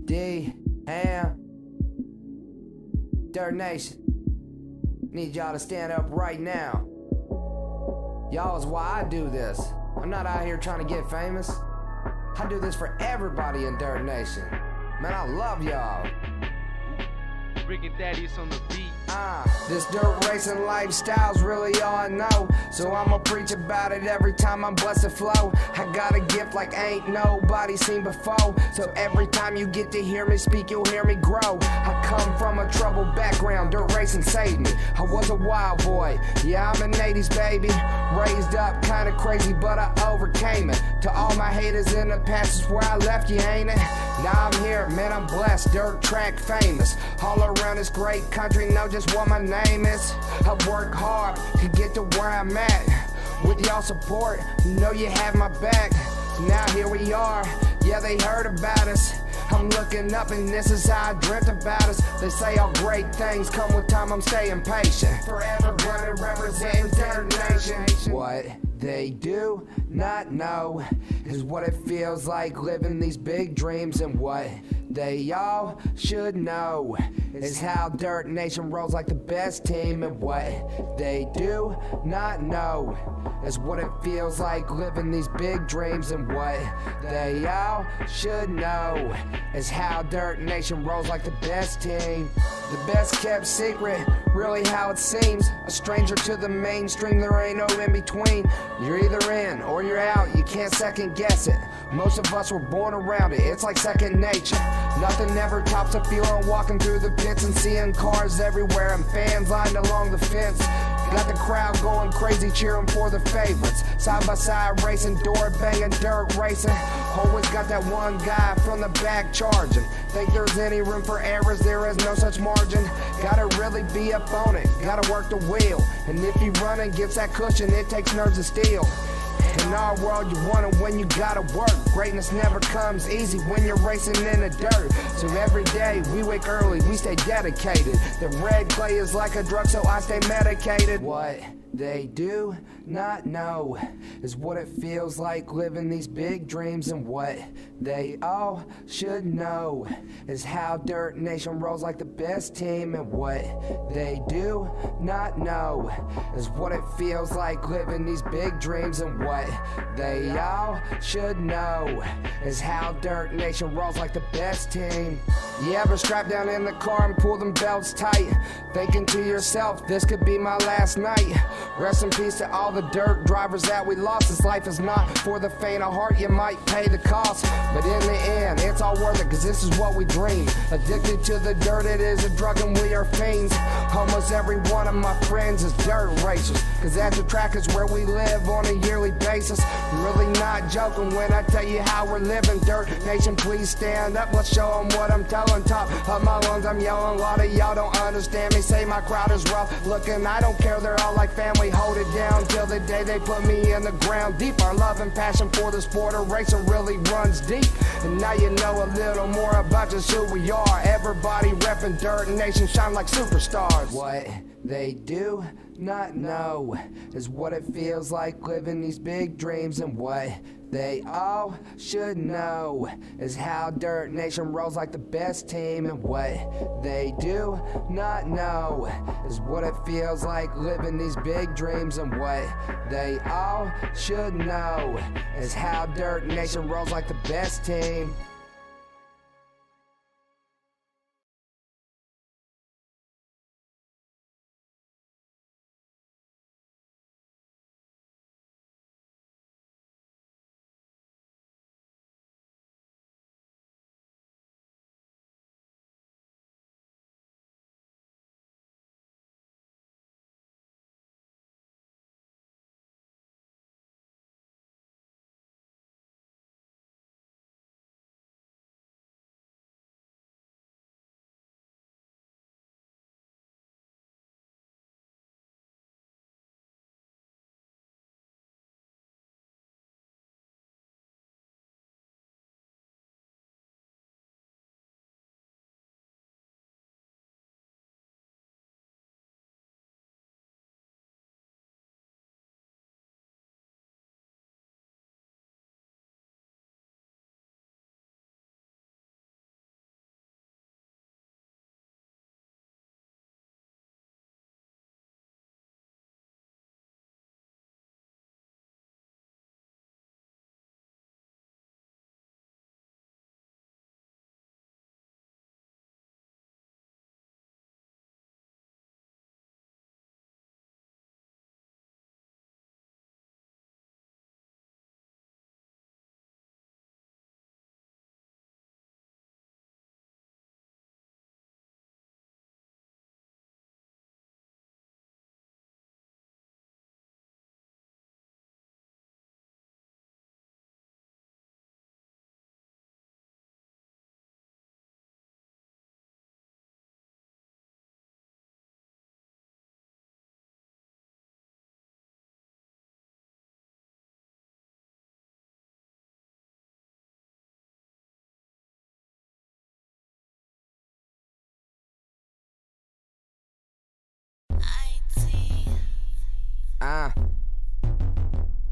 D-M Dirt Nation, need y'all to stand up right now. Y'all is why I do this. I'm not out here trying to get famous. I do this for everybody in Dirt Nation. Man, I love y'all. Rick Daddy's on the beat. This dirt racing lifestyle's really all I know. So I'ma preach about it every time I'm bustin' flow. I got a gift like ain't nobody seen before. So every time you get to hear me speak, you'll hear me grow. I come from a troubled background, dirt racing saved me. I was a wild boy, yeah, I'm an 80s baby. Raised up kinda crazy, but I overcame it. To all my haters in the past, is where I left you, ain't it? Now I'm here, man, I'm blessed, dirt track famous. All around this great country, know just what my name is. I work hard to get to where I'm at. With y'all support, you know you have my back. Now here we are, yeah, they heard about us. I'm looking up and this is how I dreamt about us. They say all great things come with time, I'm staying patient. Forever gonna represent Dirt Nation. What they do not know is what it feels like living these big dreams. And what they all should know is how Dirt Nation rolls like the best team. And what they do not know is what it feels like living these big dreams. And what they all should know is how Dirt Nation rolls like the best team. The best kept secret, really how it seems. A stranger to the mainstream, there ain't no in between. You're either in or you're out, you can't second guess it. Most of us were born around it, it's like second nature. Nothing ever tops a feeling walking through the pits and seeing cars everywhere and fans lined along the fence. Got the crowd going crazy cheering for the favorites. Side by side racing, door banging, dirt racing. Always got that one guy from the back charging. Think there's any room for errors, there is no such margin. Gotta really be up on it, gotta work the wheel. And if you run and gets that cushion, it takes nerves of steel. In our world, you want it when you gotta work. Greatness never comes easy when you're racing in the dirt. So every day, we wake early, we stay dedicated. The red clay is like a drug, so I stay medicated. What they do not know is what it feels like living these big dreams. And what they all should know is how Dirt Nation rolls like the best team. And what they do not know is what it feels like living these big dreams. And what they all should know is how Dirt Nation rolls like the best team. You ever strap down in the car and pull them belts tight, thinking to yourself, this could be my last night? Rest in peace to all the dirt drivers that we lost. This life is not for the faint of heart, you might pay the cost, but in the end, it's all worth it, cause this is what we dream. Addicted to the dirt, it is a drug and we are fiends. Almost every one of my friends is dirt racers, cause at the track is where we live on a yearly basis. I'm really not joking when I tell you how we're living. Dirt Nation, please stand up, let's show them what I'm telling. Top of my lungs, I'm yelling, a lot of y'all don't understand me. Say my crowd is rough looking, I don't care, they're all like family. Hold it down till the day they put me in the ground. Deep, our love and passion for the sport of racing really runs deep. And now you know a little more about just who we are. Everybody reppin' Dirt Nation, shine like superstars. What they do not know is what it feels like living these big dreams. And what they all should know is how Dirt Nation rolls like the best team. And what they do not know is what it feels like living these big dreams. And what they all should know is how Dirt Nation rolls like the best team.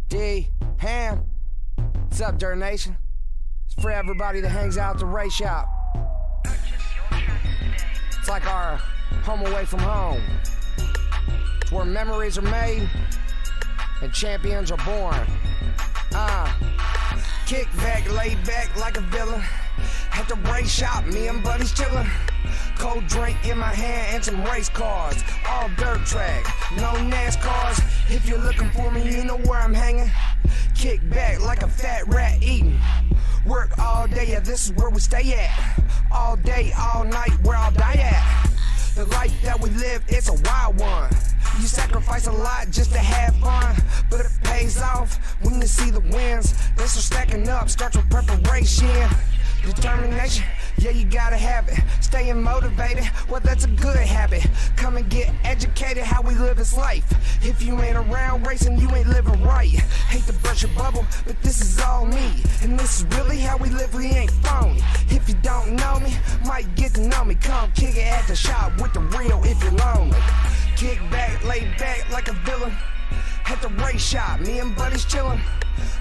D, Ham. What's up, Dirt Nation? It's for everybody that hangs out at the race shop. It's like our home away from home. It's where memories are made and champions are born. Kick back, lay back like a villain. At the race shop, me and buddies chillin'. Cold drink in my hand and some race cars. All dirt track, no NASCARs. If you're looking for me, you know where I'm hanging. Kick back like a fat rat eating. Work all day, yeah, this is where we stay at. All day, all night, where I'll die at. The life that we live, it's a wild one. You sacrifice a lot just to have fun, but it pays off when you see the wins. They start stacking up, starts with preparation. Determination, yeah, you gotta have it. Staying motivated, well, that's a good habit. Come and get educated how we live this life. If you ain't around racing, you ain't living right. Hate to burst your bubble, but this is all me. And this is really how we live, we ain't phony. If you don't know me, might get to know me. Come kick it at the shop with the real if you're lonely. Kick back, lay back like a villain. At the race shop, me and buddies chillin'.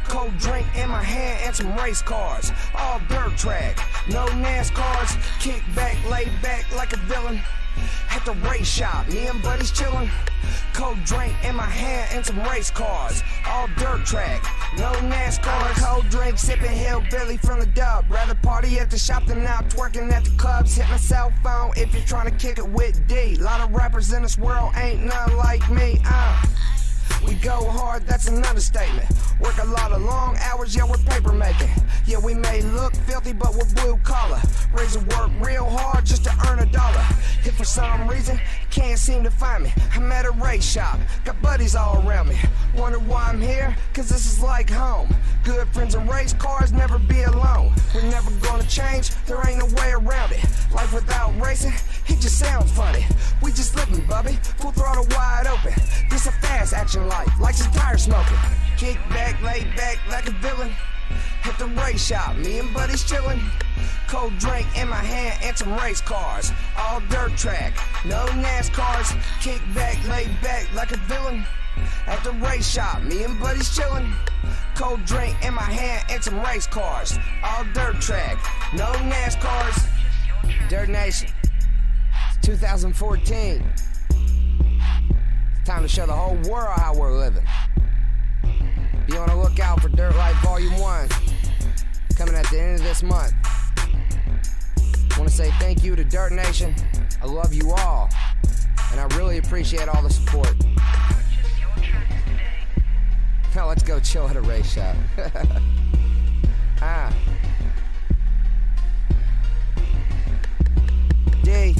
Cold drink in my hand and some race cars. All dirt track, no NASCARs. Kick back, lay back like a villain. At the race shop, me and buddies chillin'. Cold drink in my hand and some race cars. All dirt track, no NASCARs. Cold drink, sippin' hillbilly from the dub. Rather party at the shop than out twerking at the clubs. Hit my cell phone if you're trying to kick it with D. Lot of rappers in this world, ain't none like me. We go hard, that's an understatement. Work a lot of long hours, yeah, we're paper making. Yeah, we may look filthy, but we're blue collar. Raise and work real hard just to earn $1. If for some reason you can't seem to find me, I'm at a race shop, got buddies all around me. Wonder why I'm here? Cause this is like home. Good friends and race cars, never be alone. We're never gonna change, there ain't no way around it. Life without racing, it just sounds funny. We just living, bubby, full throttle wide open. This a fast action life, like some tire smoking. Kick back, lay back like a villain. At the race shop, me and buddies chillin'. Cold drink in my hand and some race cars. All dirt track, no NASCARs. Kick back, lay back like a villain. At the race shop, me and buddies chillin'. Cold drink in my hand and some race cars. All dirt track, no NASCARs. Dirt Nation, it's 2014. It's time to show the whole world how we're living. Be on the lookout for Dirt Life Volume 1, coming at the end of this month. I want to say thank you to Dirt Nation. I love you all, and I really appreciate all the support. Now let's go chill at a race shop. D.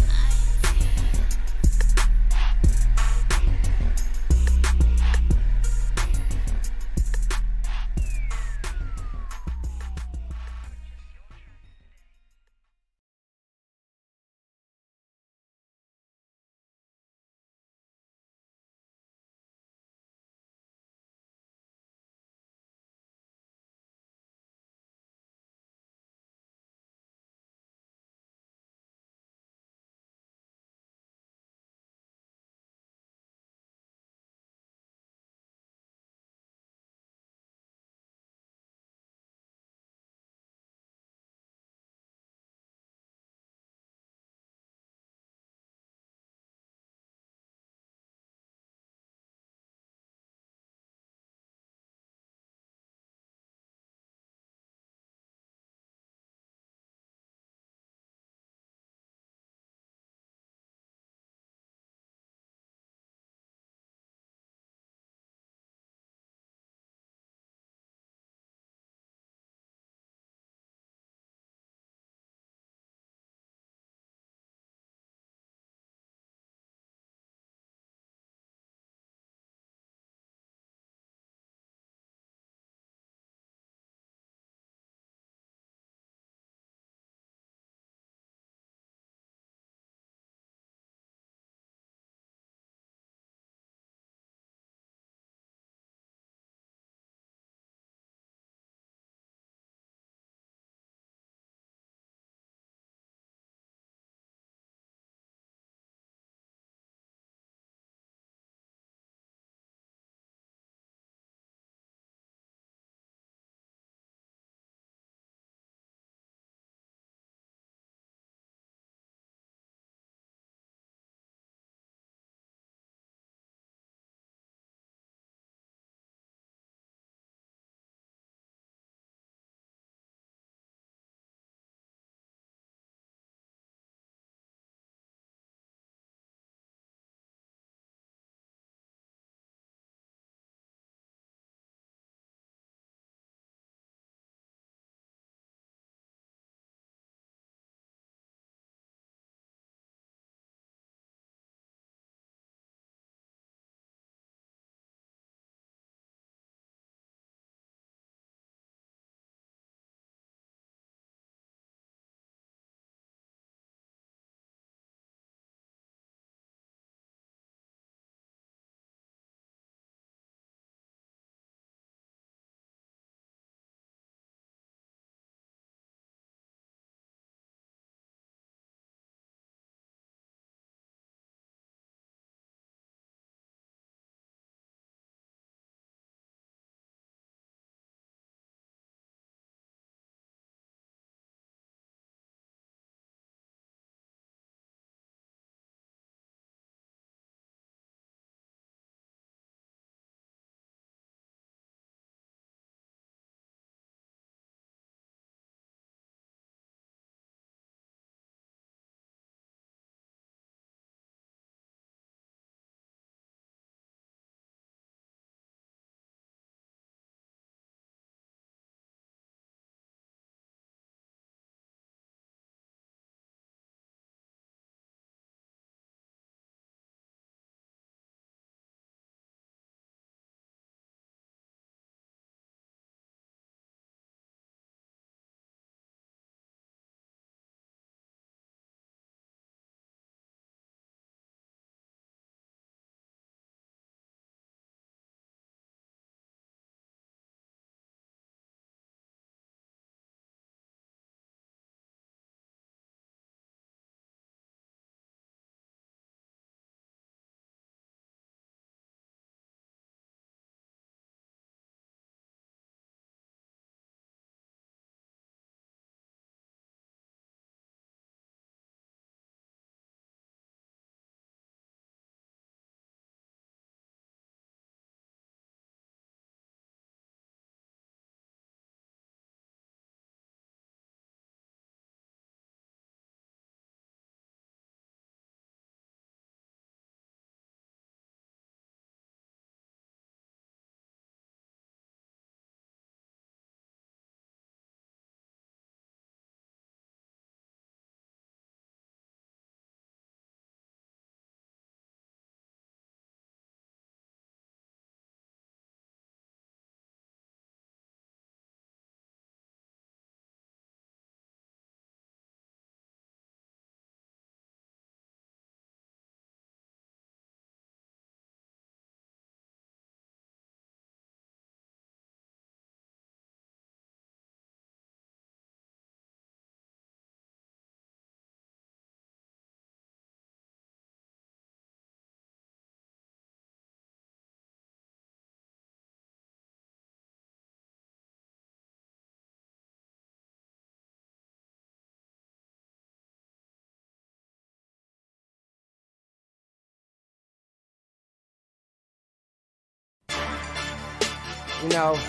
You know,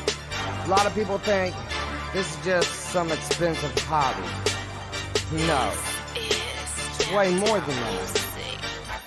a lot of people think this is just some expensive hobby. No, it's way more than that.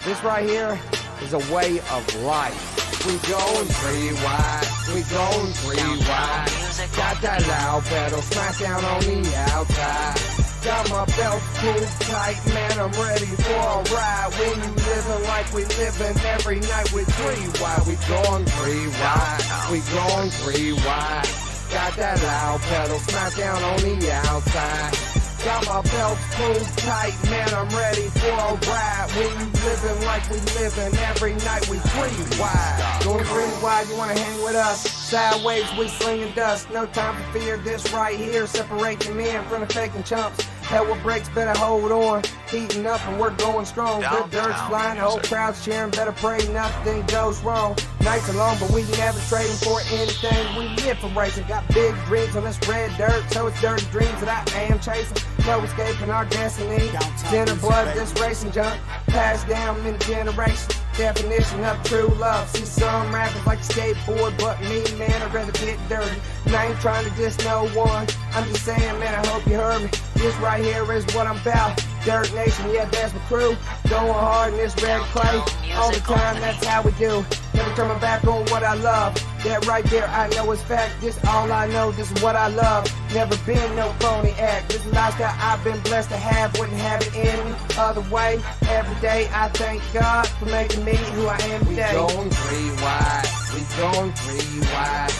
This right here is a way of life. We going 3 wide, we going 3 wide. Got that loud pedal, smash down on the outside. Got my belt pulled tight, man, I'm ready for a ride. When you living like we living every night with 3 wide. We going 3 wide, we going 3 wide. Got that loud pedal, smash down on the outside. Got my belt pulled tight, man, I'm ready for a ride. When you living like we living every night, we 3 wide. Going 3 wide, you wanna hang with us? Sideways, we slinging dust. No time for fear, this right here separate the men from the faking chumps. Hell with brakes, better hold on. Heating up and we're going strong. Good dirt's flying, the whole crowd's cheering. Better pray nothing goes wrong. Nights are long, but we never trading for anything. We live for racing. Got big dreams on this red dirt, so it's dirty dreams that I am chasing. No escaping our destiny. Dinner blood, this racing junk. Passed down in generations. Definition of true love. See some rappers like a skateboard, but me, man, I'd rather get dirty. And I ain't trying to diss no one. I'm just saying, man, I hope you heard me. This right here is what I'm about. Dirt Nation, yeah, that's my crew. Going hard in this red clay. All the time, that's how we do. Never turn my back on what I love. That right there, I know it's fact. This all I know, this is what I love. Never been no phony act. This lifestyle I've been blessed to have. Wouldn't have it any other way. Every day I thank God for making me who I am today. We going 3 wide, we going 3 wide.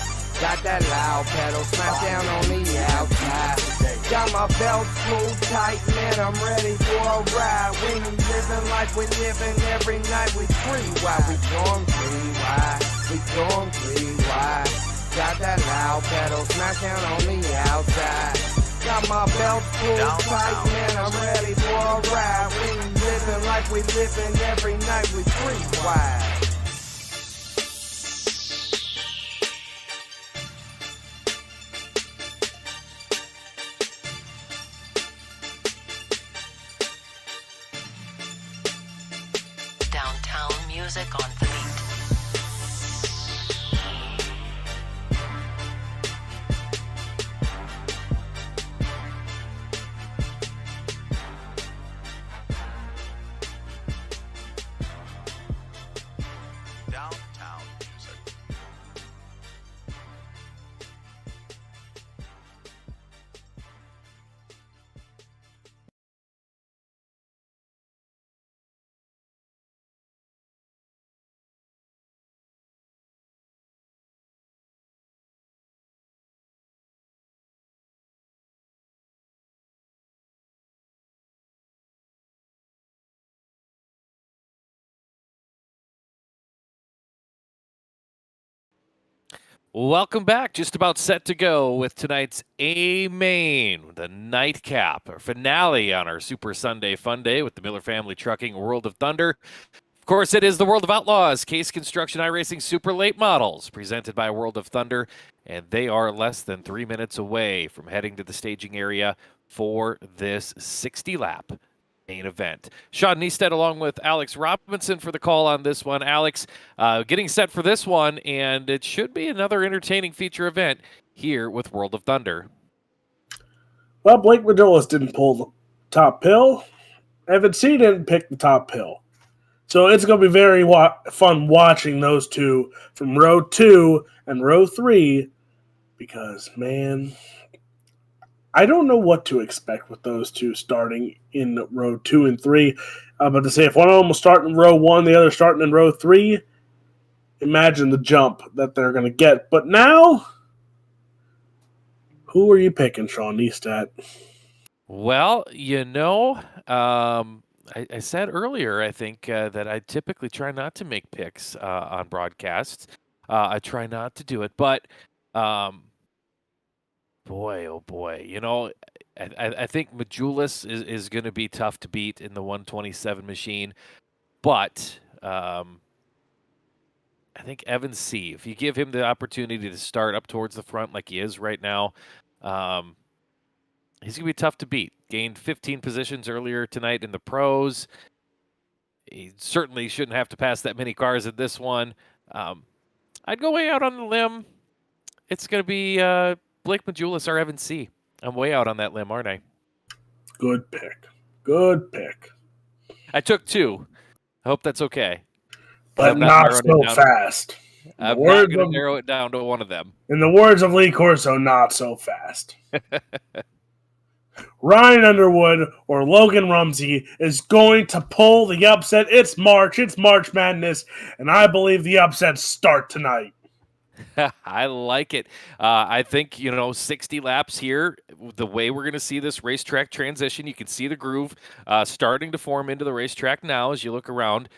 Got that loud pedal, smash down on the outside. Got my belt pulled tight, man, I'm ready for a ride. When you living like we living every night, we 3 wide. We going 3 wide, we going 3 wide. Got that loud pedal, smash down on the outside. Got my belt pulled tight, man, I'm ready for a ride. When you living like we living every night, we 3 wide. Downtown music on the beat. Downtown music. Welcome back. Just about set to go with tonight's A Main, the nightcap, or finale on our Super Sunday Fun Day with the Miller Family Trucking World of Thunder. Of course, it is the World of Outlaws Case Construction iRacing Super Late Models, presented by World of Thunder, and they are less than 3 minutes away from heading to the staging area for this 60-lap main event. Sean Neistat along with Alex Robinson for the call on this one. Alex, getting set for this one, and it should be another entertaining feature event here with World of Thunder. Well, Blake Majolas didn't pull the top pill. Evan C. didn't pick the top pill. So it's going to be very fun watching those two from row 2 and row 3 because, man, I don't know what to expect with those two starting in row 2 and 3. I'm about to say if one of them will start in row 1, the other starting in row 3, imagine the jump that they're going to get. But now, who are you picking, Sean Neistat? Well, I said earlier, I think, that I typically try not to make picks on broadcasts. I try not to do it, but boy, oh boy, I think Majulis is going to be tough to beat in the 127 machine, but I think Evan C., if you give him the opportunity to start up towards the front like he is right now, he's going to be tough to beat. Gained 15 positions earlier tonight in the pros. He certainly shouldn't have to pass that many cars in this one. I'd go way out on the limb. It's going to be Blake Majulis or Evan C. I'm way out on that limb, aren't I? Good pick. Good pick. I took 2. I hope that's okay. But I'm not narrowing it so down. fast. I'm not going to narrow it down to one of them. In the words of Lee Corso, not so fast. Ryan Underwood or Logan Rumsey is going to pull the upset. It's March Madness, and I believe the upsets start tonight. I like it. I think, 60 laps here, the way we're going to see this racetrack transition, you can see the groove starting to form into the racetrack now as you look around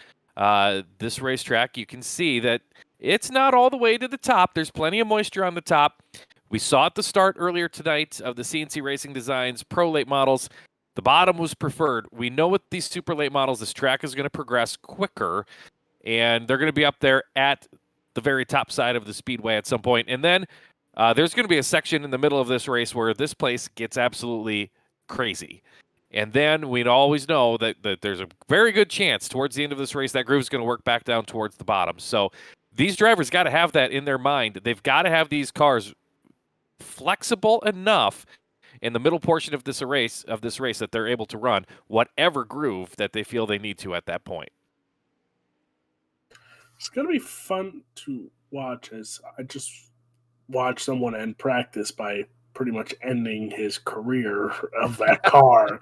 this racetrack. You can see that it's not all the way to the top. There's plenty of moisture on the top. We saw at the start earlier tonight of the CNC Racing Designs Pro Late Models. The bottom was preferred. We know with these super late models, this track is going to progress quicker, and they're going to be up there at the very top side of the speedway at some point. And then there's going to be a section in the middle of this race where this place gets absolutely crazy. And then we'd always know that there's a very good chance towards the end of this race that groove is going to work back down towards the bottom. So these drivers got to have that in their mind. They've got to have these cars flexible enough in the middle portion of this race that they're able to run whatever groove that they feel they need to at that point. It's going to be fun to watch as I just watched someone end practice by pretty much ending his career of that car.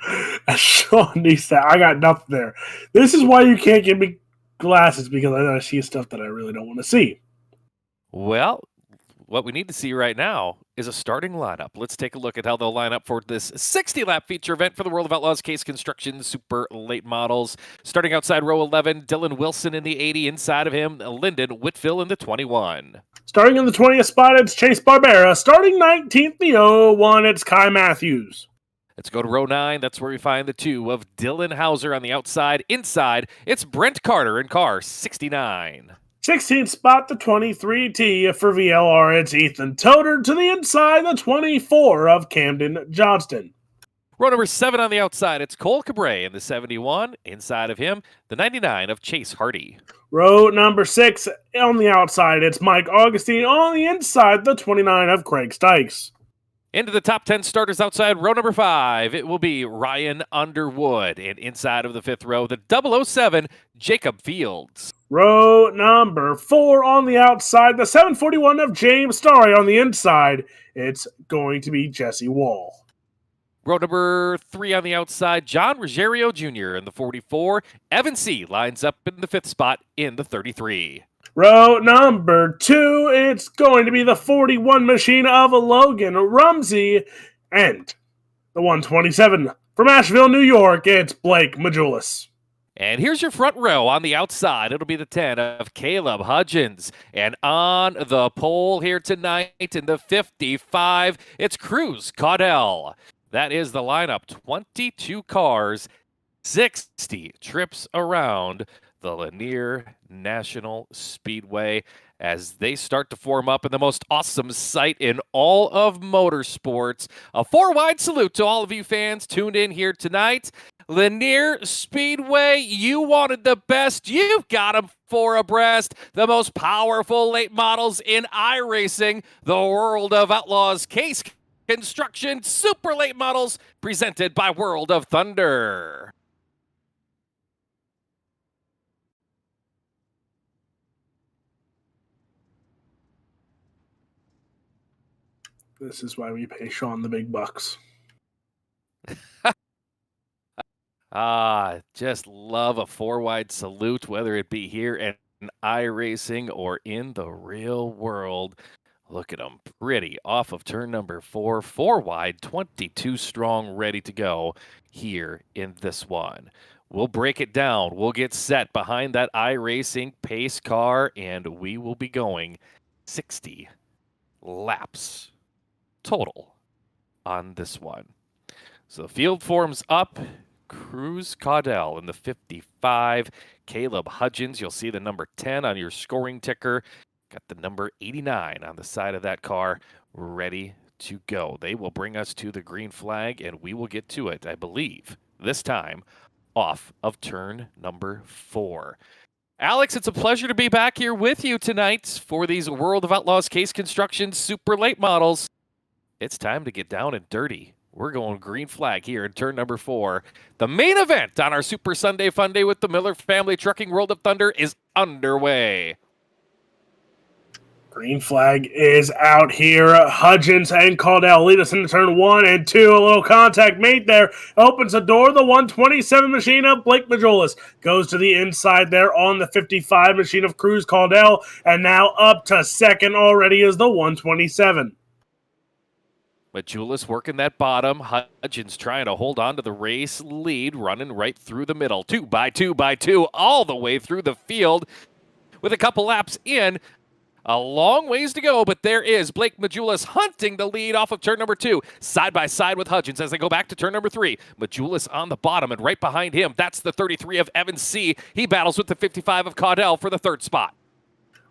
As Sean needs that. I got nothing there. This is why you can't give me glasses, because I see stuff that I really don't want to see. Well, what we need to see right now is a starting lineup. Let's take a look at how they'll line up for this 60-lap feature event for the World of Outlaws Case Construction Super Late Models. Starting outside row 11, Dylan Wilson in the 80. Inside of him, Lyndon Whitfill in the 21. Starting in the 20th spot, it's Chase Barbera. Starting 19th, the 01, it's Kai Matthews. Let's go to row 9. That's where we find the 2 of Dylan Hauser on the outside. Inside, it's Brent Carter in car 69. 16th spot, the 23T for VLR. It's Ethan Toter. To the inside, the 24 of Camden Johnston. Row number 7 on the outside, it's Cole Cabre in the 71. Inside of him, the 99 of Chase Hardy. Row number 6 on the outside, it's Mike Augustine. On the inside, the 29 of Craig Stykes. Into the top 10 starters outside row number 5, it will be Ryan Underwood. And inside of the 5th row, the 007, Jacob Fields. Row number 4 on the outside, the 741 of James Starry. On the inside, it's going to be Jesse Wall. Row number 3 on the outside, John Ruggiero Jr. in the 44. Evan C. lines up in the 5th spot in the 33. Row number 2, it's going to be the 41 machine of Logan Rumsey. And the 127 from Asheville, New York, it's Blake Majulis. And here's your front row on the outside. It'll be the 10 of Caleb Hudgens. And on the pole here tonight in the 55, it's Cruz Caudell. That is the lineup. 22 cars, 60 trips around the Lanier National Speedway as they start to form up in the most awesome sight in all of motorsports. A 4-wide salute to all of you fans tuned in here tonight. Lanier Speedway, you wanted the best. You've got them 4 abreast. The most powerful late models in iRacing. The World of Outlaws Case Construction Super Late Models presented by World of Thunder. This is why we pay Sean the big bucks. Just love a 4-wide salute, whether it be here in iRacing or in the real world. Look at them, pretty off of turn number 4, 4-wide, 22 strong, ready to go here in this one. We'll break it down. We'll get set behind that iRacing pace car, and we will be going 60 laps total on this one. So the field forms up. Cruz Caudell in the 55. Caleb Hudgens, you'll see the number 10 on your scoring ticker. Got the number 89 on the side of that car ready to go. They will bring us to the green flag, and we will get to it, I believe, this time off of turn number 4. Alex, it's a pleasure to be back here with you tonight for these World of Outlaws Case Construction Super Late Models. It's time to get down and dirty. We're going green flag here in turn number 4. The main event on our Super Sunday Fun Day with the Miller Family Trucking World of Thunder is underway. Green flag is out here. Hudgens and Caldell lead us into turn 1 and 2. A little contact made there. Opens the door. The 127 machine of Blake Majolis goes to the inside there on the 55 machine of Cruz Caldell. And now up to second already is the 127. Majulis working that bottom. Hudgens trying to hold on to the race lead, running right through the middle. 2 by 2 by 2, all the way through the field with a couple laps in. A long ways to go, but there is Blake Majulis hunting the lead off of turn number 2, side by side with Hudgens as they go back to turn number 3. Majulis on the bottom, and right behind him, that's the 33 of Evan C. He battles with the 55 of Caudell for the third spot.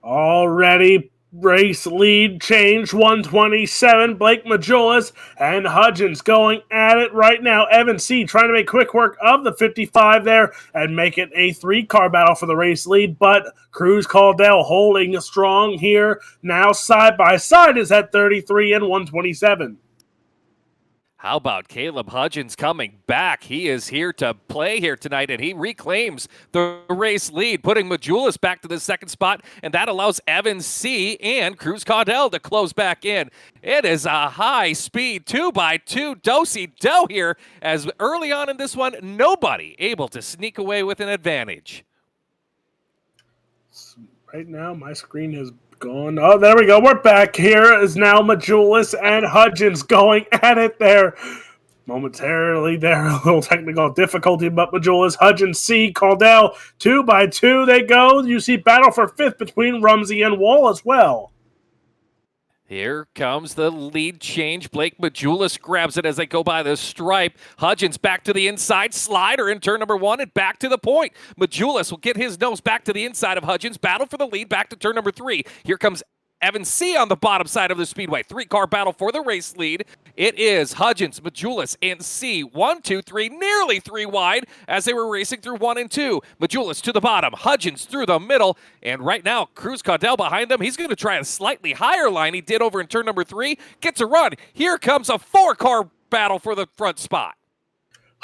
Already race lead change, 127, Blake Majolis and Hudgens going at it right now. Evan C. trying to make quick work of the 55 there and make it a 3-car battle for the race lead, but Cruz Caldell holding strong here. Now side by side is at 33 and 127. How about Caleb Hudgens coming back? He is here to play here tonight, and he reclaims the race lead, putting Majulis back to the second spot, and that allows Evan C. and Cruz Caudell to close back in. It is a high-speed 2x2 do-si-do here, as early on in this one, nobody able to sneak away with an advantage. Right now, my screen is gone. Oh, there we go. We're back. Here is now Majulis and Hudgens going at it there. Momentarily there, a little technical difficulty, but Majulis, Hudgens, C, Caldell, 2 by 2 they go. You see battle for 5th between Rumsey and Wall as well. Here comes the lead change. Blake Majulis grabs it as they go by the stripe. Hudgens back to the inside. Slider in turn number 1 and back to the point. Majulis will get his nose back to the inside of Hudgens. Battle for the lead back to turn number 3. Here comes Evan C. on the bottom side of the speedway. 3-car battle for the race lead. It is Hudgens, Majulis, and C. 1, 2, 3, nearly 3 wide as they were racing through 1 and 2. Majulis to the bottom, Hudgens through the middle, and right now, Cruz Caudell behind them. He's going to try a slightly higher line he did over in turn number 3. Gets a run. Here comes a 4-car battle for the front spot.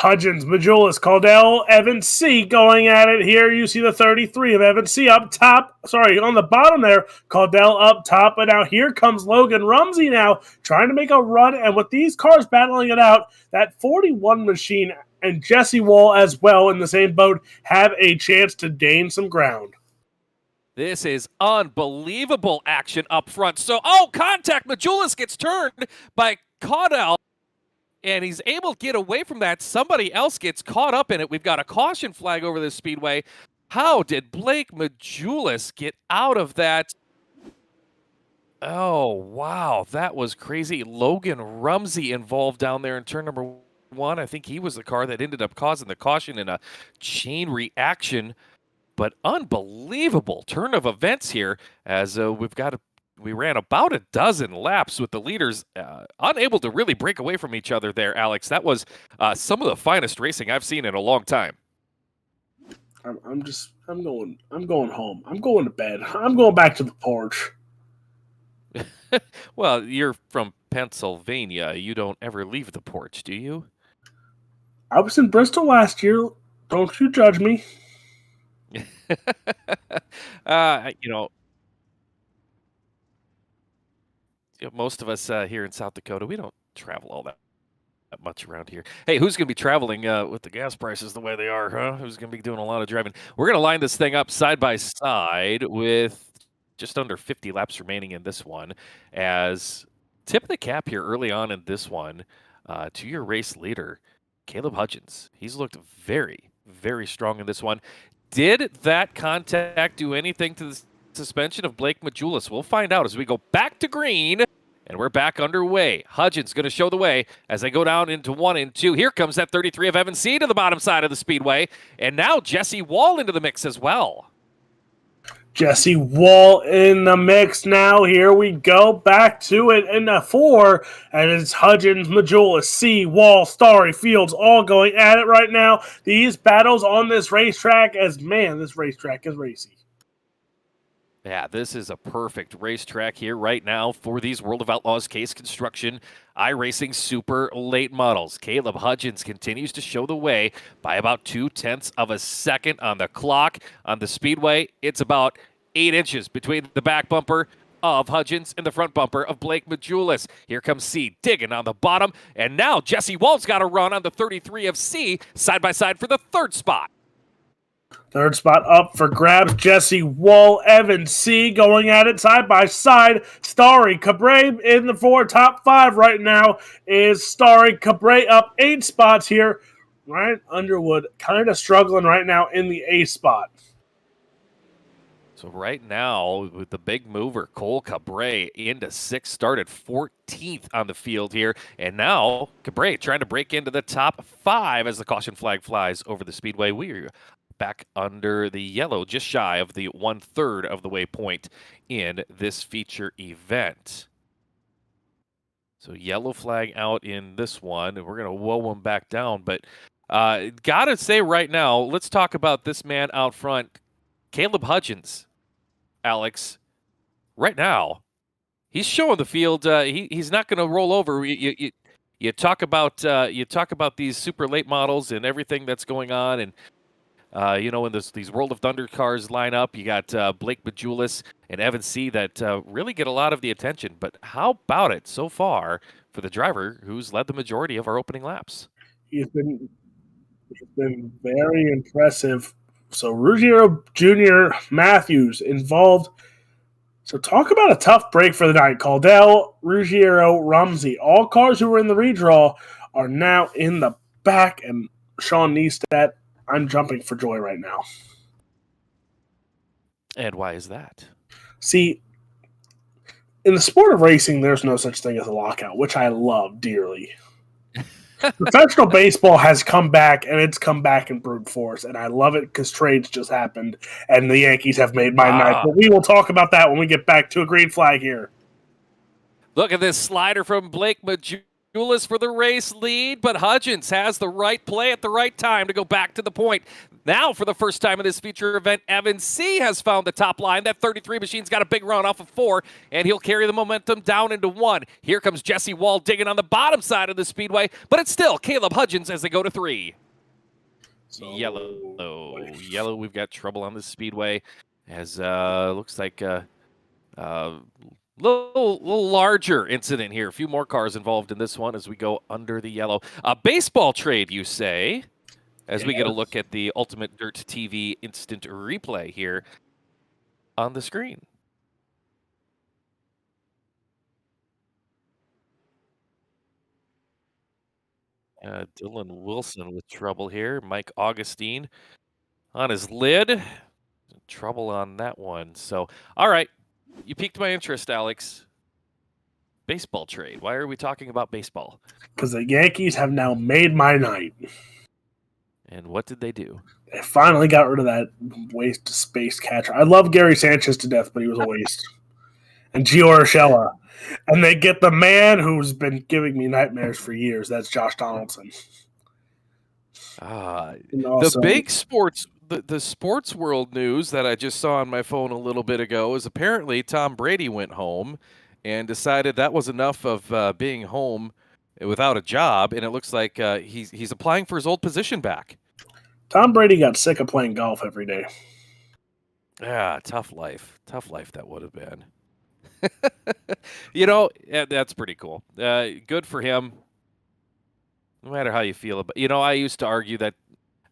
Hudgens, Majulis, Caldell, Evan C. going at it here. You see the 33 of Evan C. up top. Sorry, on the bottom there. Caldell up top. But now here comes Logan Rumsey now trying to make a run. And with these cars battling it out, that 41 machine and Jesse Wall as well in the same boat have a chance to gain some ground. This is unbelievable action up front. So, contact. Majulis gets turned by Caudell. And he's able to get away from that. Somebody else gets caught up in it. We've got a caution flag over this speedway. How did Blake Majulis get out of that? Oh, wow. That was crazy. Logan Rumsey involved down there in turn number 1. I think he was the car that ended up causing the caution in a chain reaction. But unbelievable turn of events here as we ran about a dozen laps with the leaders unable to really break away from each other there, Alex. That was some of the finest racing I've seen in a long time. I'm going home. I'm going to bed. I'm going back to the porch. Well, you're from Pennsylvania. You don't ever leave the porch, do you? I was in Bristol last year. Don't you judge me. Most of us here in South Dakota, we don't travel all that much around here. Hey, who's going to be traveling with the gas prices the way they are, huh? Who's going to be doing a lot of driving? We're going to line this thing up side by side with just under 50 laps remaining in this one as tip of the cap here early on in this one to your race leader, Caleb Hudgens. He's looked very, very strong in this one. Did that contact do anything to the suspension of Blake Majulis? We'll find out as we go back to green, and we're back underway. Hudgens going to show the way as they go down into 1 and 2. Here comes that 33 of Evan C. to the bottom side of the speedway, and now Jesse Wall into the mix as well. Jesse Wall in the mix now. Here we go. Back to it in the 4. And it's Hudgens, Majulis, C, Wall, Starry, Fields all going at it right now. These battles on this racetrack this racetrack is racy. Yeah, this is a perfect racetrack here right now for these World of Outlaws Case Construction iRacing Super Late Models. Caleb Hudgens continues to show the way by about 0.2 of a second on the clock. On the speedway, it's about 8 inches between the back bumper of Hudgens and the front bumper of Blake Majulis. Here comes C digging on the bottom, and now Jesse Wall's got a run on the 33 of C side by side for the 3rd spot. 3rd spot up for grabs. Jesse Wall, Evan C going at it side by side. Starry Cabre in the 4. Top 5 right now is Starry Cabre up 8 spots here. Ryan Underwood kind of struggling right now in the A spot. So right now, with the big mover, Cole Cabre into 6th, started 14th on the field here. And now, Cabre trying to break into the top 5 as the caution flag flies over the speedway. We're back under the yellow, just shy of the 1/3 of the waypoint in this feature event. So yellow flag out in this one, and we're going to whoa one back down. But gotta say right now, let's talk about this man out front, Caleb Hudgens. Alex, right now, he's showing the field. He's not going to roll over. You talk about these super late models and everything that's going on, and when these World of Thunder cars line up, you got Blake Majulis and Evan C that really get a lot of the attention. But how about it so far for the driver who's led the majority of our opening laps? He's been very impressive. So Ruggiero Jr. Matthews involved. So talk about a tough break for the night. Caldell, Ruggiero, Rumsey, all cars who were in the redraw are now in the back. And Sean Neistat, I'm jumping for joy right now. And why is that? See, in the sport of racing, there's no such thing as a lockout, which I love dearly. Professional baseball has come back, and it's come back in brute force, and I love it because trades just happened, and the Yankees have made my night. But we will talk about that when we get back to a green flag here. Look at this slider from Blake Majulis for the race lead, but Hudgens has the right play at the right time to go back to the point. Now, for the first time in this feature event, Evan C has found the top line. That 33 machine's got a big run off of 4, and he'll carry the momentum down into 1. Here comes Jesse Wall digging on the bottom side of the speedway, but it's still Caleb Hudgens as they go to 3. So, yellow. We've got trouble on the speedway, as looks like little larger incident here. A few more cars involved in this one as we go under the yellow. A baseball trade, you say? As we get a look at the UltimateDirtTV instant replay here on the screen. Dylan Wilson with trouble here. Mike Augustine on his lid. Trouble on that one. So, all right. You piqued my interest, Alex. Baseball trade. Why are we talking about baseball? Because the Yankees have now made my night. And what did they do? They finally got rid of that waste space catcher. I love Gary Sanchez to death, but he was a waste. And Gio Urshela. And they get the man who's been giving me nightmares for years. That's Josh Donaldson. The big sports, the sports world news that I just saw on my phone a little bit ago is apparently Tom Brady went home and decided that was enough of being home without a job, and it looks like he's applying for his old position back. Tom Brady got sick of playing golf every day. Yeah, tough life that would have been. That's pretty cool. Good for him. No matter how you feel about, I used to argue that,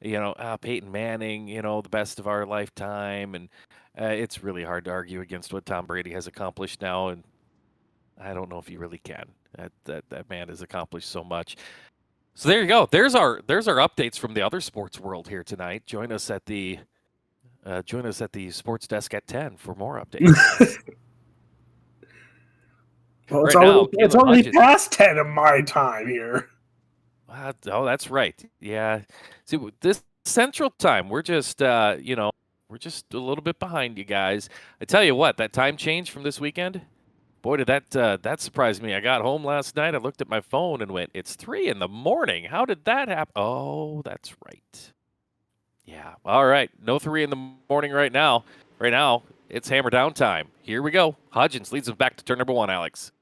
Peyton Manning, the best of our lifetime, and it's really hard to argue against what Tom Brady has accomplished now, and I don't know if you really can. That man has accomplished so much. So there you go. There's our updates from the other sports world here tonight. Join us at the sports desk at 10 for more updates. Well, it's already past 10 of my time here. Oh, that's right. Yeah. See, this Central Time, we're just, We're just a little bit behind you guys. I tell you what, that time change from this weekend, boy, did that surprise me. I got home last night, I looked at my phone and went, it's 3 in the morning. How did that happen? Oh, that's right. Yeah, all right. No 3 in the morning right now. Right now, it's hammer down time. Here we go. Hudgens leads them back to turn number 1, Alex.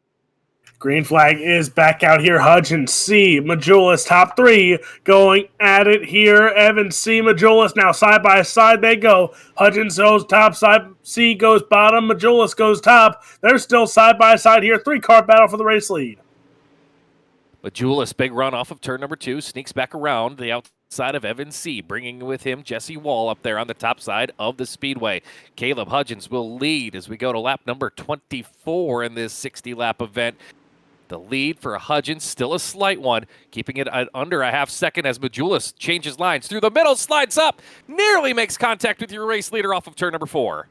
Green flag is back out here. Hudgens, C, Majulis, top 3, going at it here. Evans, C, Majulis, now side by side they go. Hudgens goes top, side, C goes bottom, Majulis goes top. They're still side by side here. 3-car battle for the race lead. Majulis, big run off of turn number 2, sneaks back around the outside of Evan C., bringing with him Jesse Wall up there on the top side of the speedway. Caleb Hudgens will lead as we go to lap number 24 in this 60-lap event. The lead for Hudgens, still a slight one, keeping it at under a half second as Majulis changes lines through the middle, slides up, nearly makes contact with your race leader off of turn number 4.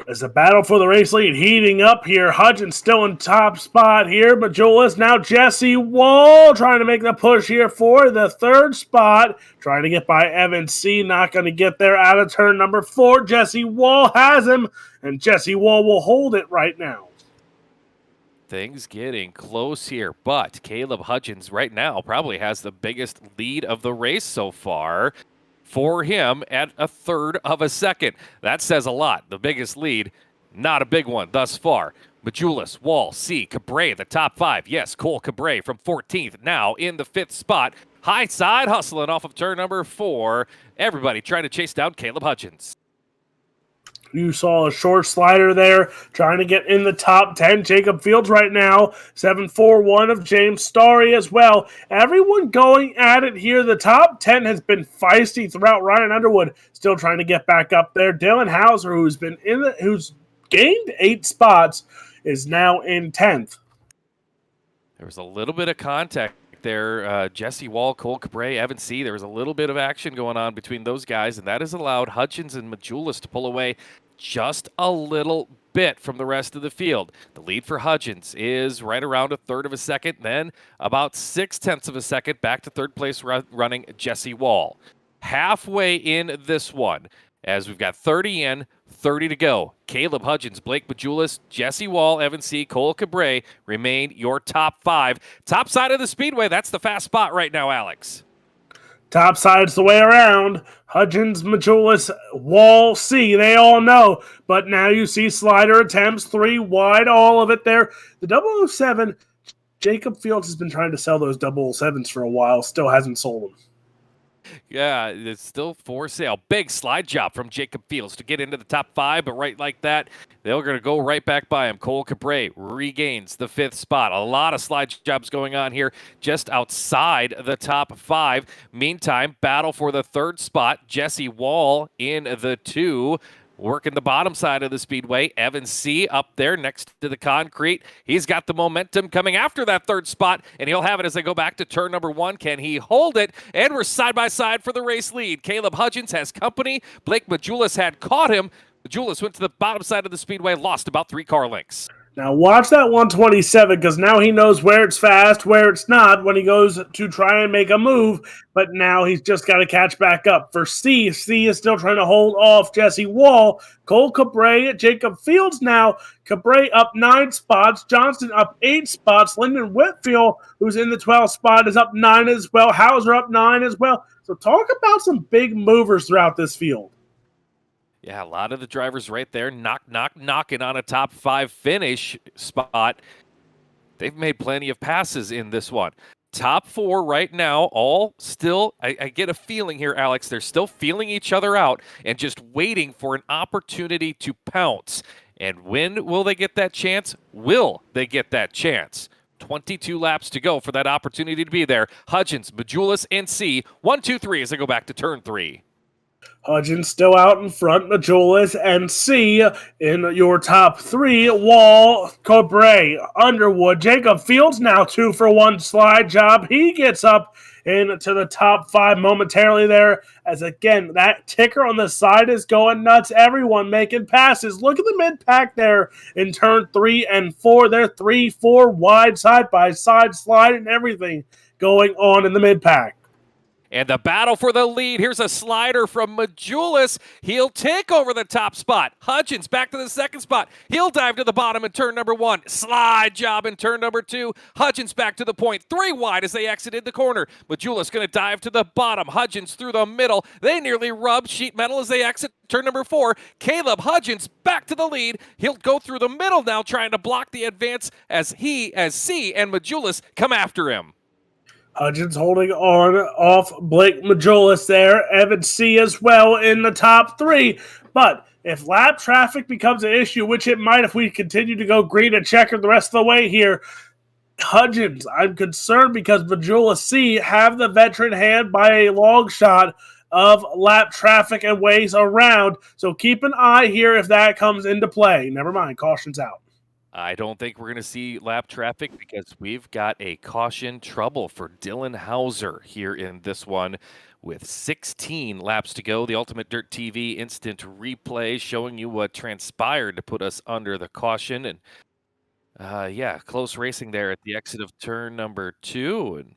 As the battle for the race lead heating up here. Hudgens still in top spot here. Majulis, now Jesse Wall trying to make the push here for the 3rd spot. Trying to get by Evan C. Not going to get there out of turn number 4. Jesse Wall has him, and Jesse Wall will hold it right now. Things getting close here, but Caleb Hudgens right now probably has the biggest lead of the race so far for him at a 1/3 of a second. That says a lot. The biggest lead, not a big one thus far. Majulis, Wall, C, Cabre, the top 5. Yes, Cole Cabre from 14th, now in the 5th spot. High side hustling off of turn number 4. Everybody trying to chase down Caleb Hudgens. You saw a short slider there, trying to get in the top 10. Jacob Fields right now, 7-4-1 of James Starry as well. Everyone going at it here. The top 10 has been feisty throughout. Ryan Underwood still trying to get back up there. Dylan Hauser, who's gained 8 spots, is now in 10th. There was a little bit of contact there. Jesse Wall, Cole Cabre, Evan C. There was a little bit of action going on between those guys, and that has allowed Hudgens and Majulis to pull away just a little bit from the rest of the field. The lead for Hudgens is right around a 1/3 of a second, then about 0.6 of a second back to 3rd place running Jesse Wall. Halfway in this one, as we've got 30 in, 30 to go. Caleb Hudgens, Blake Majulis, Jesse Wall, Evan C., Cole Cabre remain your top 5. Top side of the speedway, that's the fast spot right now, Alex. Top side's the way around. Hudgens, Majulis, Wall, C. They all know. But now you see slider attempts, 3 wide, all of it there. The 007, Jacob Fields has been trying to sell those 007s for a while. Still hasn't sold them. Yeah, it's still for sale. Big slide job from Jacob Fields to get into the top 5, but right like that, they're going to go right back by him. Cole Cabre regains the 5th spot. A lot of slide jobs going on here just outside the top 5. Meantime, battle for the 3rd spot. Jesse Wall in the 2. Working the bottom side of the speedway. Evan C. up there next to the concrete. He's got the momentum coming after that 3rd spot, and he'll have it as they go back to turn number 1. Can he hold it? And we're side by side for the race lead. Caleb Hudgens has company. Blake Majulis had caught him. Majulis went to the bottom side of the speedway, lost about 3 car lengths. Now watch that 127, because now he knows where it's fast, where it's not when he goes to try and make a move, but now he's just got to catch back up. For C, C is still trying to hold off Jesse Wall. Cole Cabre, Jacob Fields now. Cabre up 9 spots. Johnston up 8 spots. Lyndon Whitfield, who's in the 12th spot, is up 9 as well. Hauser up 9 as well. So talk about some big movers throughout this field. Yeah, a lot of the drivers right there knocking on a top 5 finish spot. They've made plenty of passes in this one. Top 4 right now, all still, I get a feeling here, Alex, they're still feeling each other out and just waiting for an opportunity to pounce. And when will they get that chance? Will they get that chance? 22 laps to go for that opportunity to be there. Hudgens, Majulis, and C. 1, 2, 3 as they go back to turn 3. Hudgens still out in front. Majulis and C in your top 3. Wall, Cabre, Underwood. Jacob Fields now 2 for 1 slide job. He gets up into the top 5 momentarily there. As again, that ticker on the side is going nuts. Everyone making passes. Look at the mid-pack there in turn 3 and 4. They're 3-4 wide side by side slide and everything going on in the mid-pack. And the battle for the lead. Here's a slider from Majulis. He'll take over the top spot. Hudgens back to the second spot. He'll dive to the bottom in turn number 1. Slide job in turn number 2. Hudgens back to the point. 3 wide as they exited the corner. Majulis going to dive to the bottom. Hudgens through the middle. They nearly rub sheet metal as they exit turn number 4. Caleb Hudgens back to the lead. He'll go through the middle now trying to block the advance as C and Majulis come after him. Hudgens holding on off Blake Majulis there. Evan C as well in the top 3. But if lap traffic becomes an issue, which it might if we continue to go green and checker the rest of the way here, Hudgens, I'm concerned because Majulis C have the veteran hand by a long shot of lap traffic and ways around. So keep an eye here if that comes into play. Never mind, caution's out. I don't think we're going to see lap traffic because we've got a caution trouble for Dylan Hauser here in this one with 16 laps to go. The Ultimate Dirt TV instant replay showing you what transpired to put us under the caution. And yeah, close racing there at the exit of turn number 2. And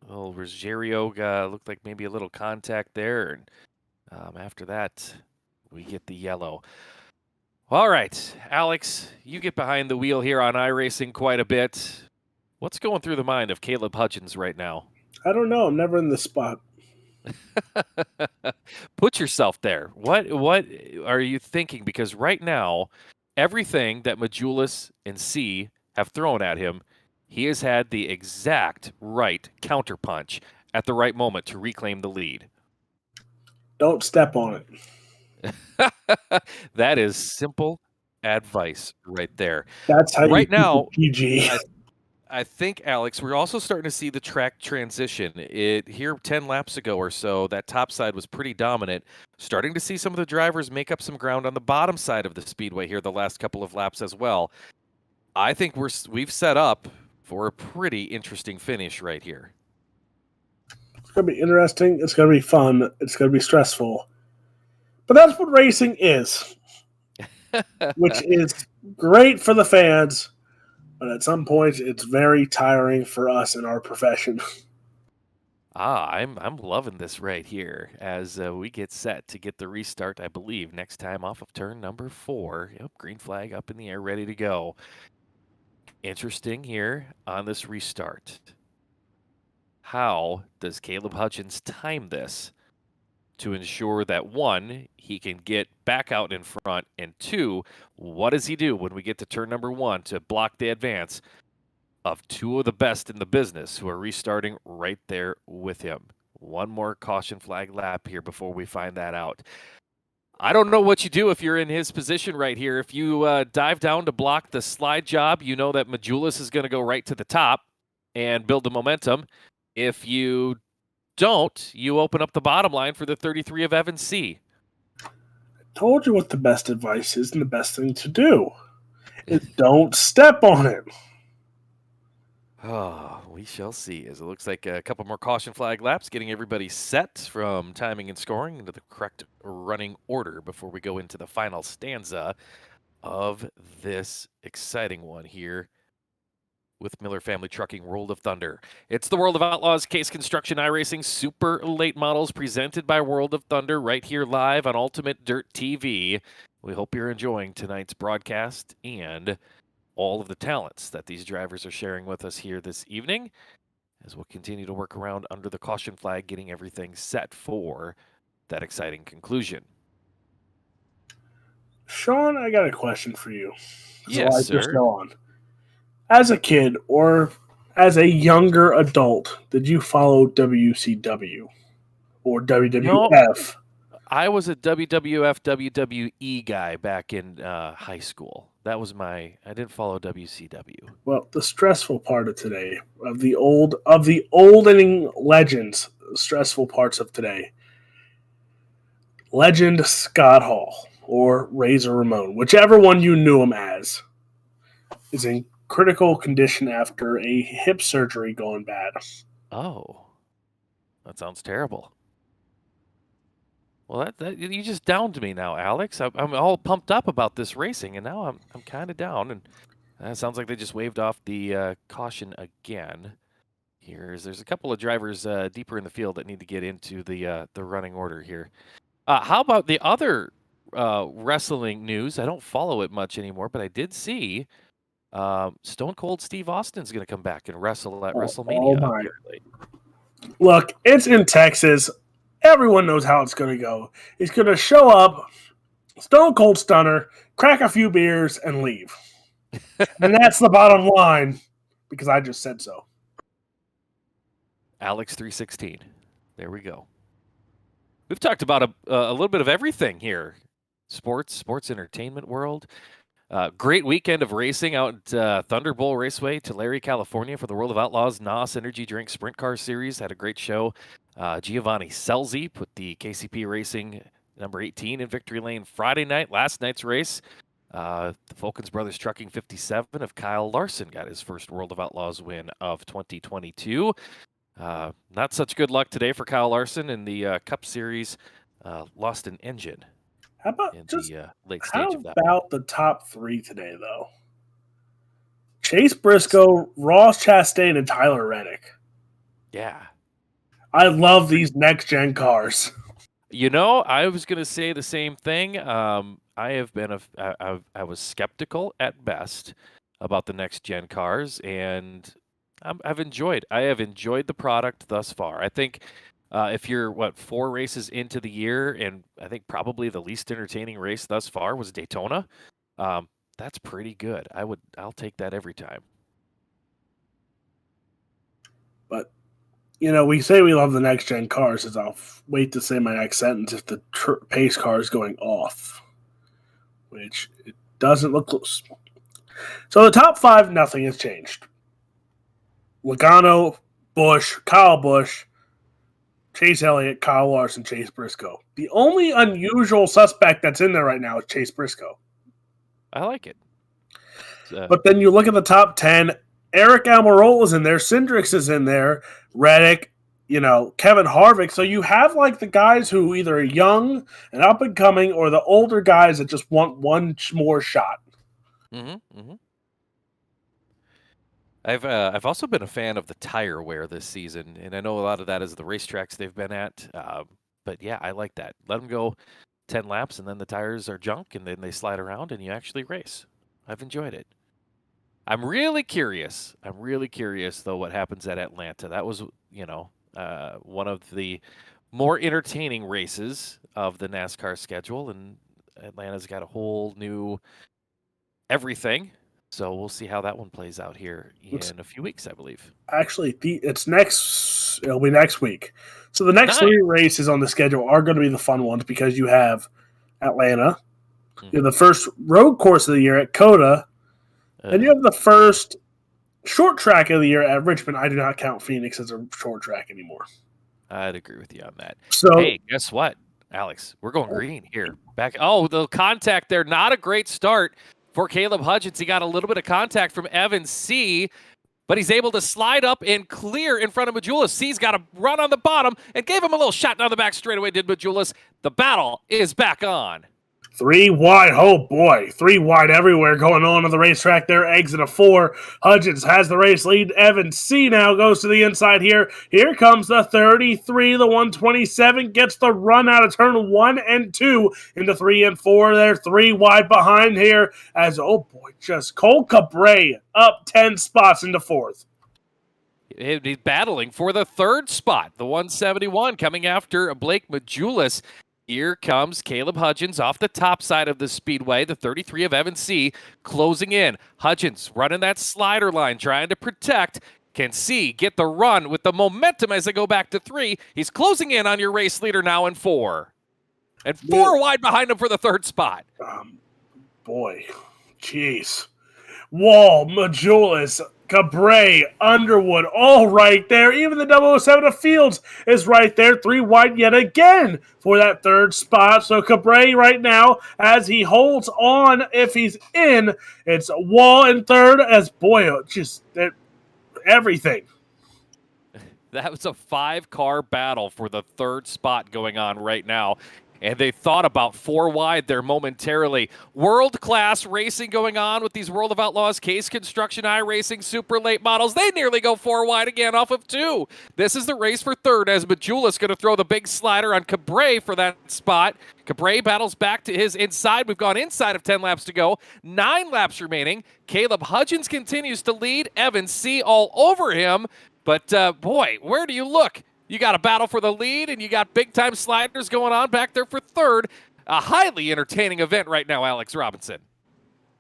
well, Ruggiero looked like maybe a little contact there. And after that, we get the yellow. All right, Alex, you get behind the wheel here on iRacing quite a bit. What's going through the mind of Caleb Hudgens right now? I don't know. I'm never in this spot. Put yourself there. What are you thinking? Because right now, everything that Majulis and C have thrown at him, he has had the exact right counterpunch at the right moment to reclaim the lead. Don't step on it. That is simple advice right there. That's how right you now, PG. I think, Alex, we're also starting to see the track transition. Here 10 laps ago or so, that top side was pretty dominant. Starting to see some of the drivers make up some ground on the bottom side of the speedway here the last couple of laps as well. I think we've set up for a pretty interesting finish right here. It's going to be interesting. It's going to be fun. It's going to be stressful. But that's what racing is, which is great for the fans, but at some point it's very tiring for us in our profession. I'm loving this right here as we get set to get the restart, I believe, next time off of turn number 4. Yep, green flag up in the air, ready to go. Interesting here on this restart. How does Caleb Hudgens time this to ensure that, 1, he can get back out in front, and 2, what does he do when we get to turn number 1 to block the advance of 2 of the best in the business who are restarting right there with him? One more caution flag lap here before we find that out. I don't know what you do if you're in his position right here. If you dive down to block the slide job, you know that Majulis is going to go right to the top and build the momentum. If you don't, you open up the bottom line for the 33 of Evan C. I told you what the best advice is and the best thing to do is don't step on it. Oh, we shall see, as it looks like a couple more caution flag laps, getting everybody set from timing and scoring into the correct running order before we go into the final stanza of this exciting one here with Miller Family Trucking World of Thunder. It's the World of Outlaws Case Construction iRacing Super Late Models presented by World of Thunder right here live on Ultimate Dirt TV. We hope you're enjoying tonight's broadcast and all of the talents that these drivers are sharing with us here this evening as we'll continue to work around under the caution flag, getting everything set for that exciting conclusion. Sean, I got a question for you. Yes, sir. Just go on. As a kid or as a younger adult, did you follow WCW or WWF? No, I was a WWF, WWE guy back in high school. That was I didn't follow WCW. Well, the stressful part of today, of the olden legends, stressful parts of today. Legend Scott Hall or Razor Ramon, whichever one you knew him as, is in critical condition after a hip surgery gone bad. Oh, that sounds terrible. Well, that you just downed me now, Alex. I'm all pumped up about this racing, and now I'm kind of down. And Sounds like they just waved off the caution again. There's a couple of drivers deeper in the field that need to get into the running order here. How about the other wrestling news? I don't follow it much anymore, but I did see Stone Cold Steve Austin's going to come back and wrestle at WrestleMania. Oh my! Look, it's in Texas. Everyone knows how it's going to go. He's going to show up, Stone Cold Stunner, crack a few beers, and leave. And that's the bottom line, because I just said so. Alex 316. There we go. We've talked about a little bit of everything here. Sports entertainment world. Great weekend of racing out at Thunder Bowl Raceway, Tulare, California for the World of Outlaws NOS Energy Drink Sprintcars Series. Had a great show. Giovanni Selzy put the KCP Racing number 18 in victory lane Friday night. Last night's race, the Fulkins Brothers Trucking 57 of Kyle Larson got his first World of Outlaws win of 2022. Not such good luck today for Kyle Larson in the Cup Series. Lost an engine. How about in just the late stage of that? How about the top three today, though? Chase Briscoe, Ross Chastain, and Tyler Reddick. Yeah. I love these next-gen cars. You know, I was going to say the same thing. I was skeptical at best about the next-gen cars, and I have enjoyed the product thus far. I think if you're, 4 races into the year, and I think probably the least entertaining race thus far was Daytona, that's pretty good. I'll take that every time. But, we say we love the next-gen cars, as I'll wait to say my next sentence if the pace car is going off, which it doesn't look close. So the top 5, nothing has changed. Logano, Busch, Kyle Busch, Chase Elliott, Kyle Larson, Chase Briscoe. The only unusual suspect that's in there right now is Chase Briscoe. I like it. But then you look at the top 10, Eric Almirola is in there, Cindrix is in there, Reddick, Kevin Harvick. So you have the guys who either are young and up and coming, or the older guys that just want one more shot. Mm-hmm. Mm-hmm. I've also been a fan of the tire wear this season, and I know a lot of that is the racetracks they've been at. But yeah, I like that. Let them go 10 laps, and then the tires are junk, and then they slide around, and you actually race. I've enjoyed it. I'm really curious, though, what happens at Atlanta. That was, one of the more entertaining races of the NASCAR schedule, and Atlanta's got a whole new everything. So we'll see how that one plays out here in a few weeks, I believe. Actually, it'll be next week. So the next 3 races on the schedule are going to be the fun ones, because you have Atlanta, you have the first road course of the year at COTA, and you have the first short track of the year at Richmond. I do not count Phoenix as a short track anymore. I'd agree with you on that. So, hey, guess what, Alex? We're going green here. The contact there, not a great start for Caleb Hudgens. He got a little bit of contact from Evan C., but he's able to slide up and clear in front of Majulis. C's got a run on the bottom and gave him a little shot down the back straightaway, did Majulis. The battle is back on. 3 wide. Oh, boy. 3 wide everywhere going on the racetrack there. Exit of 4. Hudgens has the race lead. Evan C. now goes to the inside here. Here comes the 33. The 127 gets the run out of turn 1 and 2 into 3 and 4. They're 3 wide behind here as, just Cole Cabret up 10 spots into 4th. He's battling for the 3rd spot. The 171 coming after Blake Majulis. Here comes Caleb Hudgens off the top side of the speedway, the 33 of Evan C. closing in. Hudgens running that slider line, trying to protect. Can C get the run with the momentum as they go back to 3? He's closing in on your race leader now in 4. And 4 wide behind him for the 3rd spot. Jeez. Wall, Majulis, Cabret, Underwood, all right there. Even the 007 of Fields is right there. 3 wide yet again for that 3rd spot. So Cabret right now, as he holds on, if he's in, it's Wall in 3rd as everything. That was a 5-car battle for the 3rd spot going on right now. and they thought about 4 wide there momentarily. World-class racing going on with these World of Outlaws Case Construction iRacing super late models. They nearly go 4 wide again off of 2. This is the race for third as Majulis going to throw the big slider on Cabre for that spot. Cabre battles back to his inside. We've gone inside of 10 laps to go. 9 laps remaining. Caleb Hudgens continues to lead. Evan C. all over him. But, boy, where do you look? You got a battle for the lead, and you got big-time sliders going on back there for third. A highly entertaining event right now, Alex Robinson.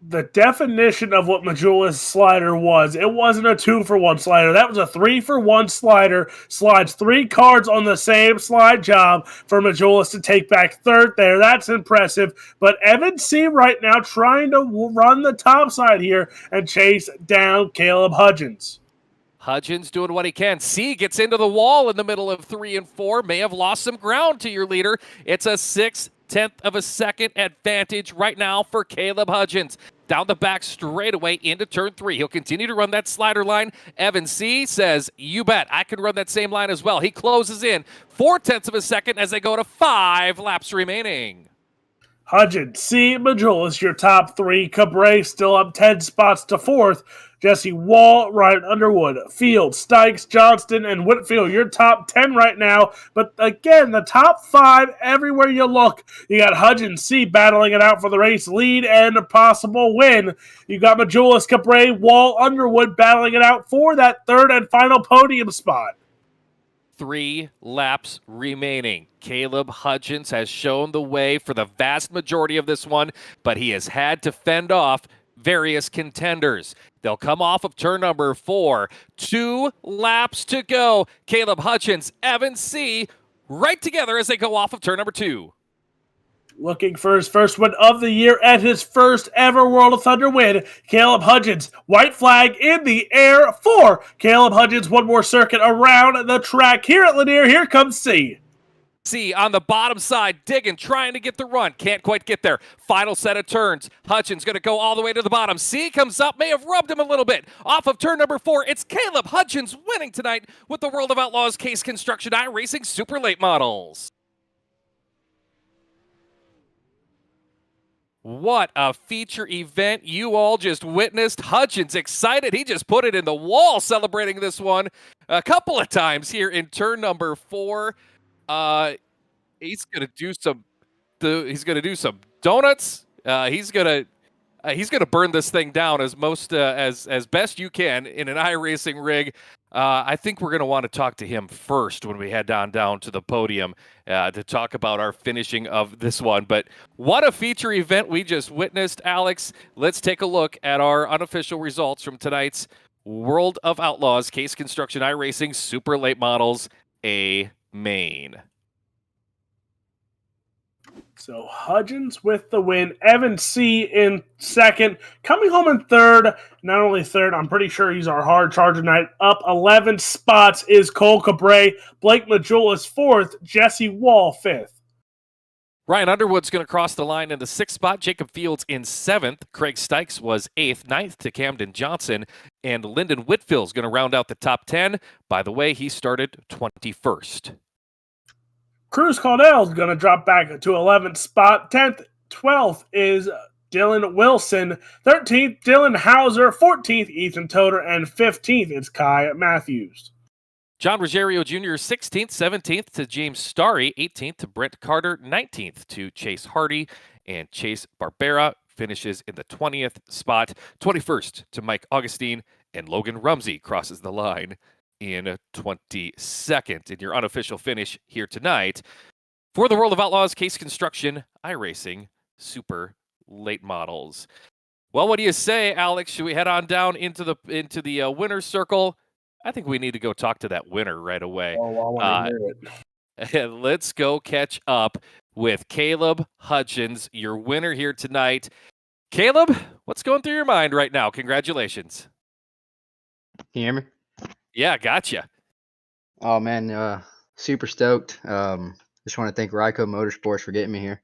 The definition of what Majulis' slider was, it wasn't a 2-for-1 slider. That was a 3-for-1 slider. Slides 3 cards on the same slide job for Majulis to take back third there. That's impressive. But Evan C. right now trying to run the top side here and chase down Caleb Hudgens. Hudgens doing what he can. C gets into the wall in the middle of 3 and 4. May have lost some ground to your leader. It's a 6/10 of a second advantage right now for Caleb Hudgens. Down the back straight away into turn 3. He'll continue to run that slider line. Evan C. says, you bet, I can run that same line as well. He closes in 4/10 of a second as they go to 5 laps remaining. Hudgens, C. Majulis, your top 3. Cabre still up 10 spots to 4th. Jesse Wall, Ryan Underwood, Field, Stikes, Johnston, and Whitfield, your top 10 right now. But again, the top 5, everywhere you look, you got Hudgens C battling it out for the race lead and a possible win. You got Majulis, Cabre, Wall, Underwood battling it out for that third and final podium spot. 3 laps remaining. Caleb Hudgens has shown the way for the vast majority of this one, but he has had to fend off various contenders. They'll come off of turn number 4. 2 laps to go. Caleb Hudgens, Evan C. right together as they go off of turn number 2. Looking for his first win of the year and his first ever World of Thunder win, Caleb Hudgens. White flag in the air for Caleb Hudgens. One more circuit around the track here at Lanier. Here comes C. C on the bottom side, digging, trying to get the run. Can't quite get there. Final set of turns. Hudgens going to go all the way to the bottom. C comes up, may have rubbed him a little bit. Off of turn number 4, it's Caleb Hudgens winning tonight with the World of Outlaws Case Construction iRacing Super Late Models. What a feature event you all just witnessed. Hudgens excited. He just put it in the wall celebrating this one a couple of times here in turn number 4. He's gonna do some donuts. He's gonna burn this thing down as best you can in an iRacing rig. I think we're going to want to talk to him first when we head down to the podium to talk about our finishing of this one. But what a feature event we just witnessed, Alex. Let's take a look at our unofficial results from tonight's World of Outlaws Case Construction iRacing Super Late Models A main. So Hudgens with the win. Evan C. in second. Coming home in third. Not only third, I'm pretty sure he's our hard charger tonight. Up 11 spots is Cole Cabre. Blake Majulis 4th. Jesse Wall 5th. Ryan Underwood's going to cross the line in the 6th spot. Jacob Fields in 7th. Craig Stikes was 8th. 9th to Camden Johnson. And Lyndon Whitfield's going to round out the top 10. By the way, he started 21st. Cruz Caudell's going to drop back to 11th spot. 10th, 12th is Dylan Wilson. 13th, Dylan Hauser. 14th, Ethan Toder. And 15th is Kai Matthews. John Ruggiero Jr. 16th, 17th to James Starry. 18th to Brent Carter. 19th to Chase Hardy. And Chase Barbera finishes in the 20th spot. 21st to Mike Augustine. And Logan Rumsey crosses the line in 22nd in your unofficial finish here tonight for the World of Outlaws Case Construction iRacing Super Late Models. Well, what do you say, Alex? Should we head on down into the winner's circle? I think we need to go talk to that winner right away. Oh, I want to hear it. Let's go catch up with Caleb Hudgens, your winner here tonight. Caleb, what's going through your mind right now? Congratulations. Can you hear me? Yeah, gotcha. Oh man, super stoked. Just want to thank Ryco Motorsports for getting me here.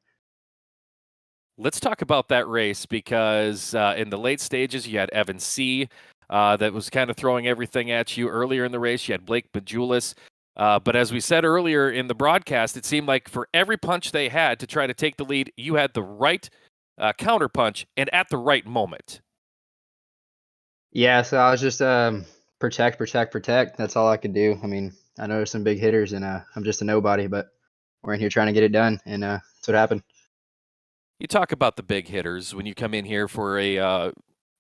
Let's talk about that race because in the late stages you had Evan C. That was kind of throwing everything at you. Earlier in the race you had Blake Majulis But as we said earlier in the broadcast, it seemed like for every punch they had to try to take the lead, you had the right counter punch and at the right moment. Yeah, so I was just protect, protect, protect. That's all I could do. I mean, I know there's some big hitters, and I'm just a nobody, but we're in here trying to get it done, and that's what happened. You talk about the big hitters when you come in here for a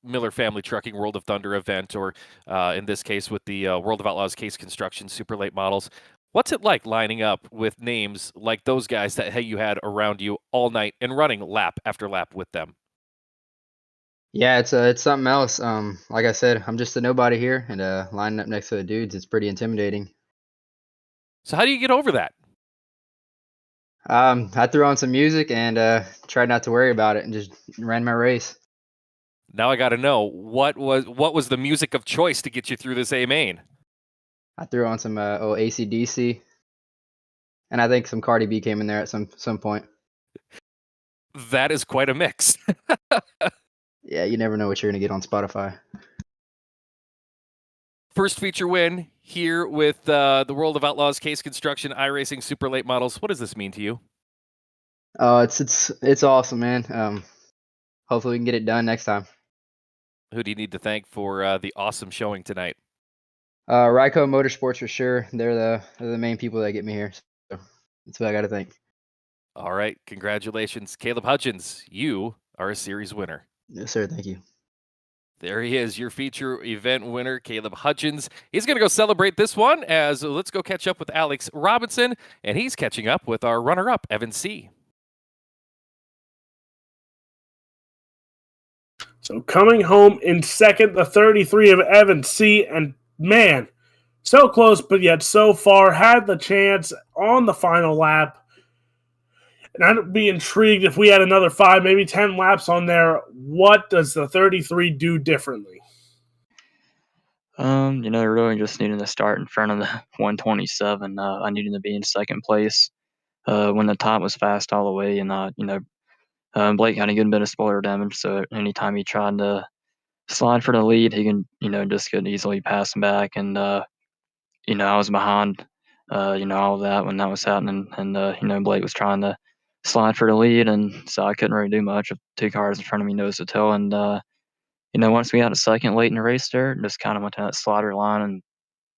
Miller Family Trucking World of Thunder event, or in this case with the World of Outlaws Case Construction Super Late Models. What's it like lining up with names like those guys that you had around you all night and running lap after lap with them? Yeah, it's something else. Like I said, I'm just a nobody here, and lining up next to the dudes, it's pretty intimidating. So how do you get over that? I threw on some music and tried not to worry about it, and just ran my race. Now I got to know what was the music of choice to get you through this A main? I threw on some AC/DC, and I think some Cardi B came in there at some point. That is quite a mix. Yeah, you never know what you're gonna get on Spotify. First feature win here with the World of Outlaws Case Construction iRacing Super Late Models. What does this mean to you? Oh, it's awesome, man. Hopefully we can get it done next time. Who do you need to thank for the awesome showing tonight? Ryco Motorsports for sure. They're the main people that get me here. So that's what I got to thank. All right, congratulations, Caleb Hutchins. You are a series winner. Yes, sir. Thank you. There he is, your feature event winner, Caleb Hutchins. He's going to go celebrate this one as let's go catch up with Alex Robinson, and he's catching up with our runner-up, Evan C. So coming home in second, the 33 of Evan C. And man, so close, but yet so far. Had the chance on the final lap. And I'd be intrigued if we had another 5, maybe 10 laps on there. What does the 33 do differently? Really just needing to start in front of the 127. I needed to be in second place when the top was fast all the way, and Blake had a good bit of spoiler damage. So anytime he tried to slide for the lead, he can just could easily pass him back. And I was behind, all of that when that was happening, and Blake was trying to slide for the lead, and so I couldn't really do much with 2 cars in front of me nose to toe. And once we got a second late in the race there, just kind of went to that slider line, and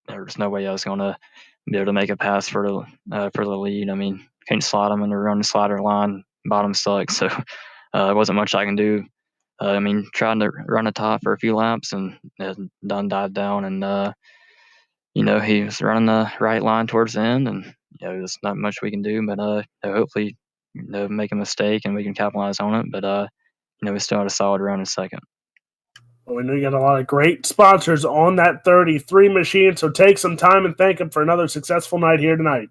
there was no way I was going to be able to make a pass for the lead. I mean, can't slide them when they're on the slider line, bottom stuck, so there wasn't much I can do. Trying to run a top for a few laps and done died down, and he was running the right line towards the end, and there's not much we can do, but hopefully make a mistake and we can capitalize on it. But we still had a solid run in second. Well, we know you got a lot of great sponsors on that 33 machine, so take some time and thank them for another successful night here tonight.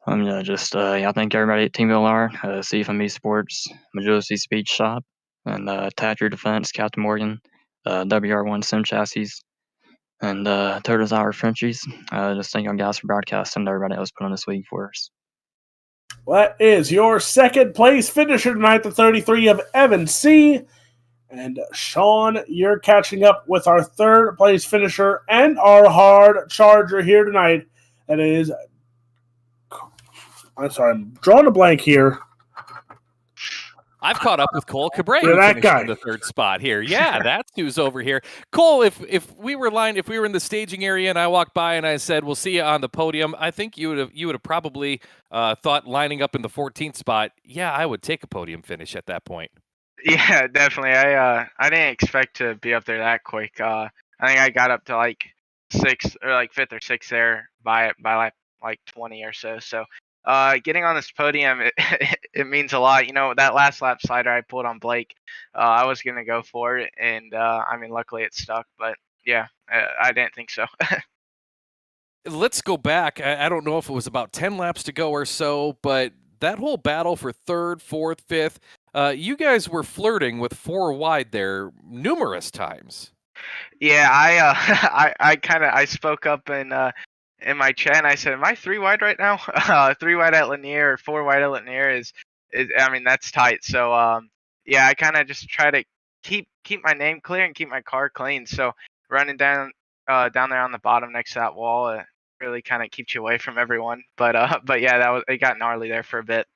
I thank everybody at Team LR, CFME Sports, Majority Speed Shop, and Thatcher Defense, Captain Morgan, WR1 Sim Chassis, and Turtles Hour Frenchies. Just thank you guys for broadcasting and everybody else put on this week for us. Well, that is your second place finisher tonight, the 33 of Evan C. And Sean, you're catching up with our third place finisher and our hard charger here tonight. That is, I'm drawing a blank here. I've caught up with Cole Cabrera, Yeah, who that finished guy in the third spot here. Yeah, that's who's over here. Cole, if we were in the staging area and I walked by and I said, "We'll see you on the podium," I think you would have probably thought lining up in the 14th spot. Yeah, I would take a podium finish at that point. Yeah, definitely. I didn't expect to be up there that quick. I think I got up to like 6th or like 5th or 6th there by like 20 or so. So getting on this podium, it means a lot. That last lap slider I pulled on Blake, I was gonna go for it, and luckily it stuck. But yeah, I didn't think so. Let's go back. I don't know if it was about 10 laps to go or so, but that whole battle for 3rd, 4th, 5th. You guys were flirting with 4 wide there numerous times. Yeah, I spoke up in my chat and I said, "Am I 3 wide right now? 3 wide at Lanier or 4 wide at Lanier is that's tight." So yeah, I kind of just try to keep my name clear and keep my car clean. So running down there on the bottom next to that wall, really kind of keeps you away from everyone. But yeah, it got gnarly there for a bit.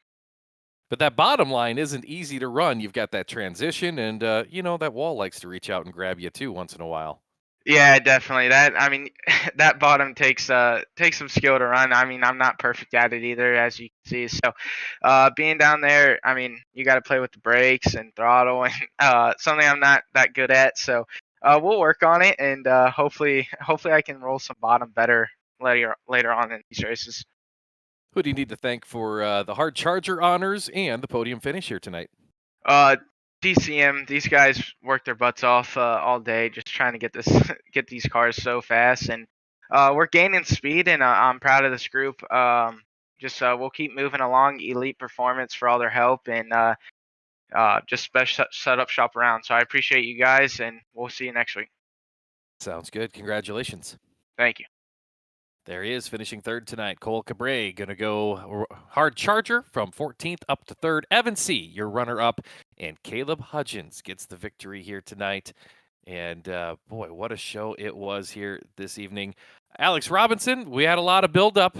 But that bottom line isn't easy to run. You've got that transition, and that wall likes to reach out and grab you too once in a while. Yeah, definitely. I mean, that bottom takes some skill to run. I mean, I'm not perfect at it either, as you can see. So, being down there, I mean, you got to play with the brakes and throttle, and something I'm not that good at. So, we'll work on it, and hopefully I can roll some bottom better later on in these races. Who do you need to thank for the hard charger honors and the podium finish here tonight? DCM, these guys work their butts off all day, just trying to get these cars so fast, and we're gaining speed, and I'm proud of this group. We'll keep moving along. Elite Performance for all their help, and just best set up shop around. So I appreciate you guys, and we'll see you next week. Sounds good. Congratulations. Thank you. There he is, finishing third tonight. Cole Cabre going to go hard charger from 14th up to third. Evan C., your runner-up, and Caleb Hudgens gets the victory here tonight. And, boy, what a show it was here this evening. Alex Robinson, we had a lot of build-up,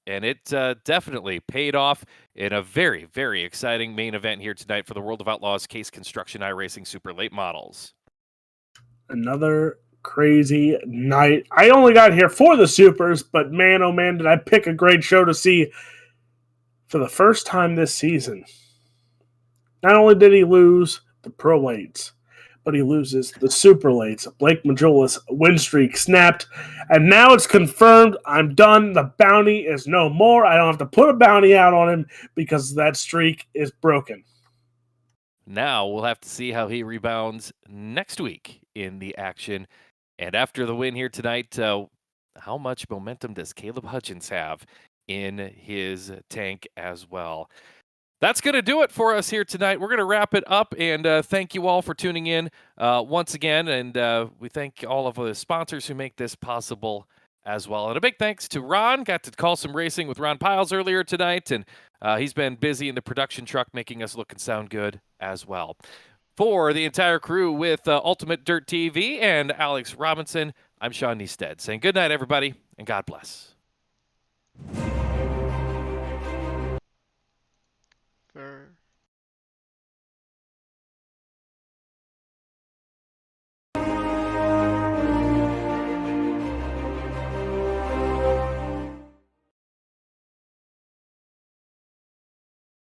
and it definitely paid off in a very, very exciting main event here tonight for the World of Outlaws Case Construction iRacing Super Late Models. Another crazy night. I only got here for the Supers, but man, oh man, did I pick a great show to see for the first time this season. Not only did he lose the Pro Lates, but he loses the Super Lates. Blake Majola's win streak snapped, and now it's confirmed. I'm done. The bounty is no more. I don't have to put a bounty out on him because that streak is broken. Now we'll have to see how he rebounds next week in the action. And after the win here tonight, how much momentum does Caleb Hudgens have in his tank as well? That's going to do it for us here tonight. We're going to wrap it up, and thank you all for tuning in once again. And we thank all of the sponsors who make this possible as well. And a big thanks to Ron. Got to call some racing with Ron Piles earlier tonight, and he's been busy in the production truck making us look and sound good as well. For the entire crew with UltimateDirtTV and Alex Robinson, I'm Sean Neisted saying good night, everybody, and God bless.